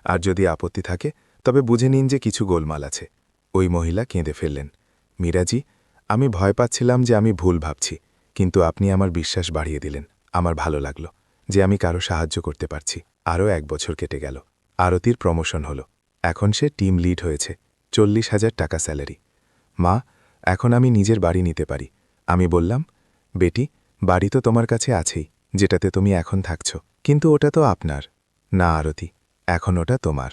আর যদি আপত্তি থাকে তবে বুঝে নিন যে কিছু গোলমাল আছে। ওই মহিলা কেঁদে ফেললেন। মীরাজি, আমি ভয় পাচ্ছিলাম যে আমি ভুল ভাবছি, কিন্তু আপনি আমার বিশ্বাস বাড়িয়ে দিলেন। আমার ভালো লাগলো যে আমি কারো সাহায্য করতে পারছি। আরও 1 বছর কেটে গেল। আরতির প্রমোশন হলো, এখন সে টিম লিড হয়েছে, 40,000 টাকা স্যালারি। মা, এখন আমি নিজের বাড়ি নিতে পারি। আমি বললাম, বেটি, বাড়ি তো তোমার কাছে আছেই, যেটাতে তুমি এখন থাকছ, কিন্তু ওটা তো আপনার না আরতি, এখন ওটা তোমার।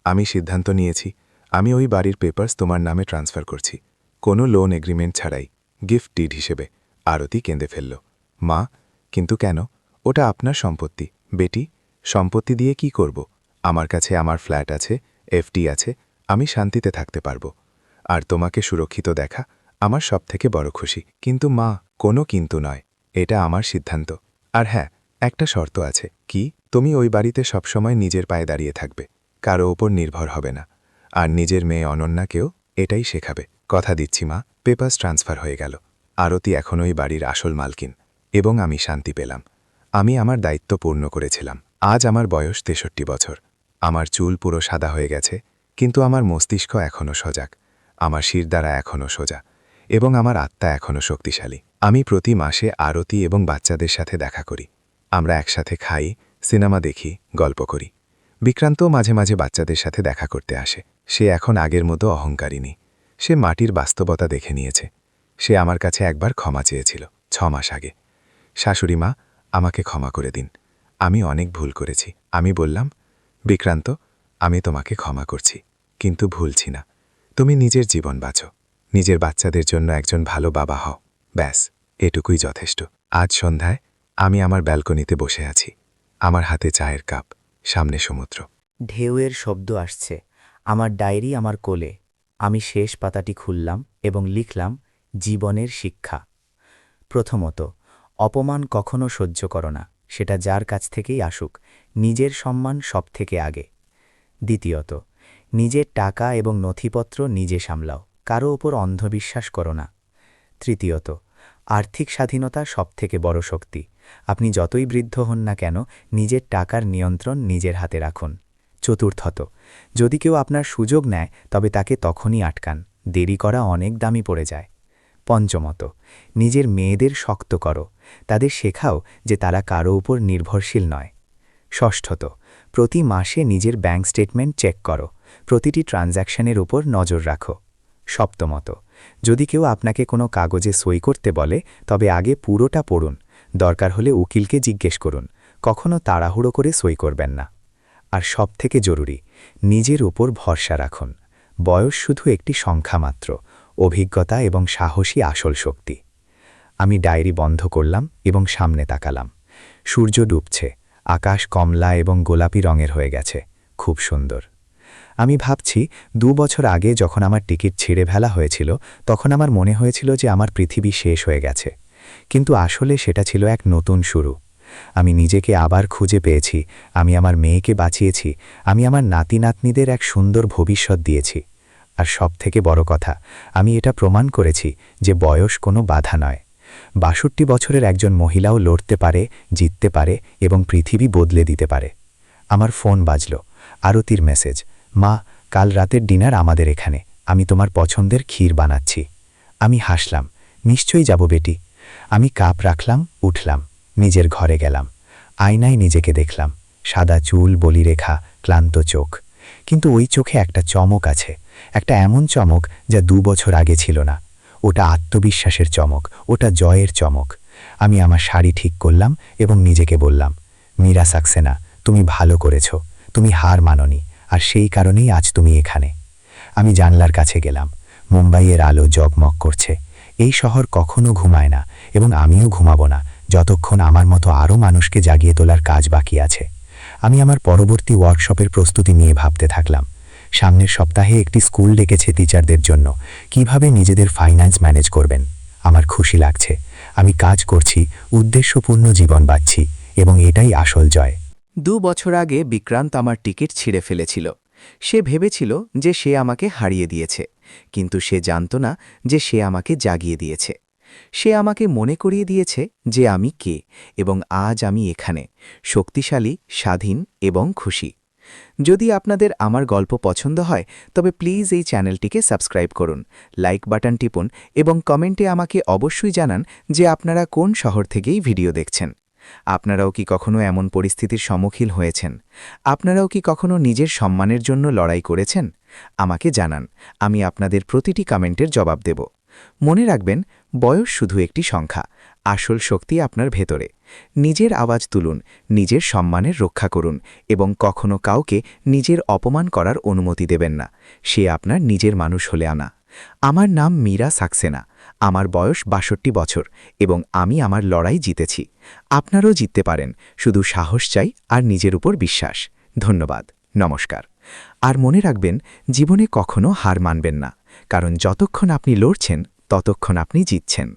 আমি সিদ্ধান্ত নিয়েছি, আমি ওই বাড়ির পেপারস তোমার নামে ট্রান্সফার করছি, কোনো লোন এগ্রিমেন্ট ছাড়াই, গিফট ডিড হিসেবে। আরতি কেঁদে ফেলল। মা, কিন্তু কেন? ওটা আপনার সম্পত্তি। বেটি, সম্পত্তি দিয়ে কি করব? আমার কাছে আমার ফ্ল্যাট আছে, এফডি আছে, আমি শান্তিতে থাকতে পারব। আর তোমাকে সুরক্ষিত দেখা আমার সবথেকে বড় খুশি। কিন্তু মা, কোনো কিন্তু নয়, এটা আমার সিদ্ধান্ত। আর হ্যাঁ, একটা শর্ত আছে। কি? তুমি ওই বাড়িতে সবসময় নিজের পায়ে দাঁড়িয়ে থাকবে, কারো ওপর নির্ভর হবে না, আর নিজের মেয়ে অনন্যাকেও এটাই শেখাবে। কথা দিচ্ছি মা। পেপারস ট্রান্সফার হয়ে গেল। আরতি এখন ওই বাড়ির আসল মালকিন, এবং আমি শান্তি পেলাম। আমি আমার দায়িত্ব পূর্ণ করেছিলাম। আজ আমার বয়স 63 বছর। আমার চুল পুরো সাদা হয়ে গেছে, কিন্তু আমার মস্তিষ্ক এখনও সজাগ, আমার শিরদাঁড়া এখনও সোজা, এবং আমার আত্মা এখনও শক্তিশালী। আমি প্রতি মাসে আরতি এবং বাচ্চাদের সাথে দেখা করি। আমরা একসাথে খাই, সিনেমা দেখি, গল্প করি। বিক্রান্তও মাঝে মাঝে বাচ্চাদের সাথে দেখা করতে আসে। সে এখন আগের মতো অহংকারী নেই। সে মাটির বাস্তবতা দেখে নিয়েছে। সে আমার কাছে একবার ক্ষমা চেয়েছিল, 6 মাস আগে। শাশুড়ি মা, আমাকে ক্ষমা করে দিন, আমি অনেক ভুল করেছি। আমি বললাম, বিক্রান্ত, আমি তোমাকে ক্ষমা করছি, কিন্তু ভুলছি না। তুমি নিজের জীবন বাঁচো, নিজের বাচ্চাদের জন্য একজন ভালো বাবা হও, ব্যাস, এটুকুই যথেষ্ট। আজ সন্ধ্যায় আমি আমার ব্যালকনিতে বসে আছি, আমার হাতে চায়ের কাপ, সামনে সমুদ্র। ঢেউয়ের শব্দ আসছে, আমার ডায়েরি আমার কোলে। আমি শেষ পাতাটি খুললাম এবং লিখলাম, জীবনের শিক্ষা। প্রথমত, অপমান কখনো সহ্য করো না, সেটা যার কাছ থেকেই আসুক। নিজের সম্মান সবথেকে আগে। দ্বিতীয়ত, নিজের টাকা এবং নথিপত্র নিজে সামলাও, কারো ওপর অন্ধবিশ্বাস করো না। তৃতীয়ত, আর্থিক স্বাধীনতা সবথেকে বড় শক্তি। আপনি যতই বৃদ্ধ হন না কেন, নিজের টাকার নিয়ন্ত্রণ নিজের হাতে রাখুন। চতুর্থত, যদি কেউ আপনার সুযোগ নেয় তবে তাকে তখনই আটকান, দেরি করা অনেক দামি পড়ে যায়। পঞ্চমত, নিজের মেয়েদের শক্ত করো, তাদের শেখাও যে তারা কারো উপর নির্ভরশীল নয়। ষষ্ঠত, প্রতি মাসে নিজের ব্যাংক স্টেটমেন্ট চেক করো, প্রতিটি ট্রানজ্যাকশনের উপর নজর রাখো। সপ্তমত, যদি কেউ আপনাকে কোনো কাগজে সই করতে বলে তবে আগে পুরোটা পড়ুন, দরকার হলে উকিলকে জিজ্ঞেস করুন, কখনো তাড়াহুড়ো করে সই করবেন না। আর সবথেকে জরুরি, নিজের উপর ভরসা রাখুন। বয়স শুধু একটি সংখ্যা মাত্র, অভিজ্ঞতা এবং সাহসী আসল শক্তি। আমি ডায়েরি বন্ধ করলাম এবং সামনে তাকালাম। সূর্য ডুবছে, আকাশ কমলা এবং গোলাপি রঙের হয়ে গেছে, খুব সুন্দর। আমি ভাবছি 2 বছর আগে যখন আমার টিকিট ছিঁড়ে ফেলা হয়েছিল তখন আমার মনে হয়েছিল যে আমার পৃথিবী শেষ হয়ে গেছে, কিন্তু আসলে সেটা ছিল এক নতুন শুরু। আমি নিজেকে আবার খুঁজে পেয়েছি, আমি আমার মেয়েকে বাঁচিয়েছি, আমি আমার নাতি নাতনিদের এক সুন্দর ভবিষ্যৎ দিয়েছি। আর সবথেকে বড় কথা, আমি এটা প্রমাণ করেছি যে বয়স কোনো বাধা নয়। 62 বছরের একজন মহিলাও লড়তে পারে, জিততে পারে এবং পৃথিবী বদলে দিতে পারে। আমার ফোন বাজল, আরতির মেসেজ, মা, কাল রাতের ডিনার আমাদের এখানে, আমি তোমার পছন্দের ক্ষীর বানাচ্ছি। আমি হাসলাম, নিশ্চয়ই যাব বেটি। আমি কাপ রাখলাম, উঠলাম, নিজের ঘরে গেলাম। আয়নায় নিজেকে দেখলাম, সাদা চুল, বলিরেখা, ক্লান্ত চোখ। কিন্তু ওই চোখে একটা চমক আছে, একটা এমন চমক যা 2 বছর আগে ছিল না। ওটা আত্মবিশ্বাসের চমক, ওটা জয়ের চমক। আমি আমার শাড়ি ঠিক করলাম এবং নিজেকে বললাম, মীরা সাক্সেনা, তুমি ভালো করেছ, তুমি হার মাননি, আর সেই কারণেই আজ তুমি এখানে। আমি জানলার কাছে গেলাম, মুম্বাইয়ের আলো জগমগ করছে। এই শহর কখনো ঘুমায় না এবং আমিও ঘুমাবো না যতক্ষণ আমার মতো আরও মানুষকে জাগিয়ে তোলার কাজ বাকি আছে। আমি আমার পরবর্তী ওয়ার্কশপের প্রস্তুতি নিয়ে ভাবতে থাকলাম। সামনের সপ্তাহে একটি স্কুল ডেকেছে টিচারদের জন্য, কিভাবে নিজেদের ফাইন্যান্স ম্যানেজ করবেন। আমার খুশি লাগছে, আমি কাজ করছি, উদ্দেশ্যপূর্ণ জীবন বাঁচছি, এবং এটাই আসল জয়। 2 বছর আগে বিক্রান্ত আমার টিকিট ছিঁড়ে ফেলেছিল। সে ভেবেছিল যে সে আমাকে হারিয়ে দিয়েছে, কিন্তু সে জানত না যে সে আমাকে জাগিয়ে দিয়েছে। সে আমাকে মনে করিয়ে দিয়েছে যে আমি কে, এবং আজ আমি এখানে, শক্তিশালী, স্বাধীন এবং খুশি। যদি আপনাদের আমার গল্প পছন্দ হয় তবে প্লিজ এই চ্যানেলটিকে সাবস্ক্রাইব করুন, লাইক বাটন টিপুন এবং কমেন্টে আমাকে অবশ্যই জানান যে আপনারা কোন শহর থেকেই ভিডিও দেখছেন। আপনারাও কি কখনো এমন পরিস্থিতির সম্মুখীন হয়েছেন? আপনারাও কি কখনো নিজের সম্মানের জন্য লড়াই করেছেন? আমাকে জানান, আমি আপনাদের প্রতিটি কমেন্টের জবাব দেব। মনে রাখবেন, বয়স শুধু একটি সংখ্যা, আসল শক্তি আপনার ভেতরে। নিজের আওয়াজ তুলুন, নিজের সম্মানের রক্ষা করুন এবং কখনো কাউকে নিজের অপমান করার অনুমতি দেবেন না। সে আপনার নিজের মানুষ হলে আনা। আমার নাম মীরা সাক্সেনা, আমার বয়স 62 বছর এবং আমি আমার লড়াই জিতেছি। আপনারও জিততে পারেন, শুধু সাহস চাই আর নিজের উপর বিশ্বাস। ধন্যবাদ, নমস্কার। আর মনে রাখবেন, জীবনে কখনো হার মানবেন না, কারণ যতক্ষণ আপনি লড়ছেন ততক্ষণ আপনি জিতছেন।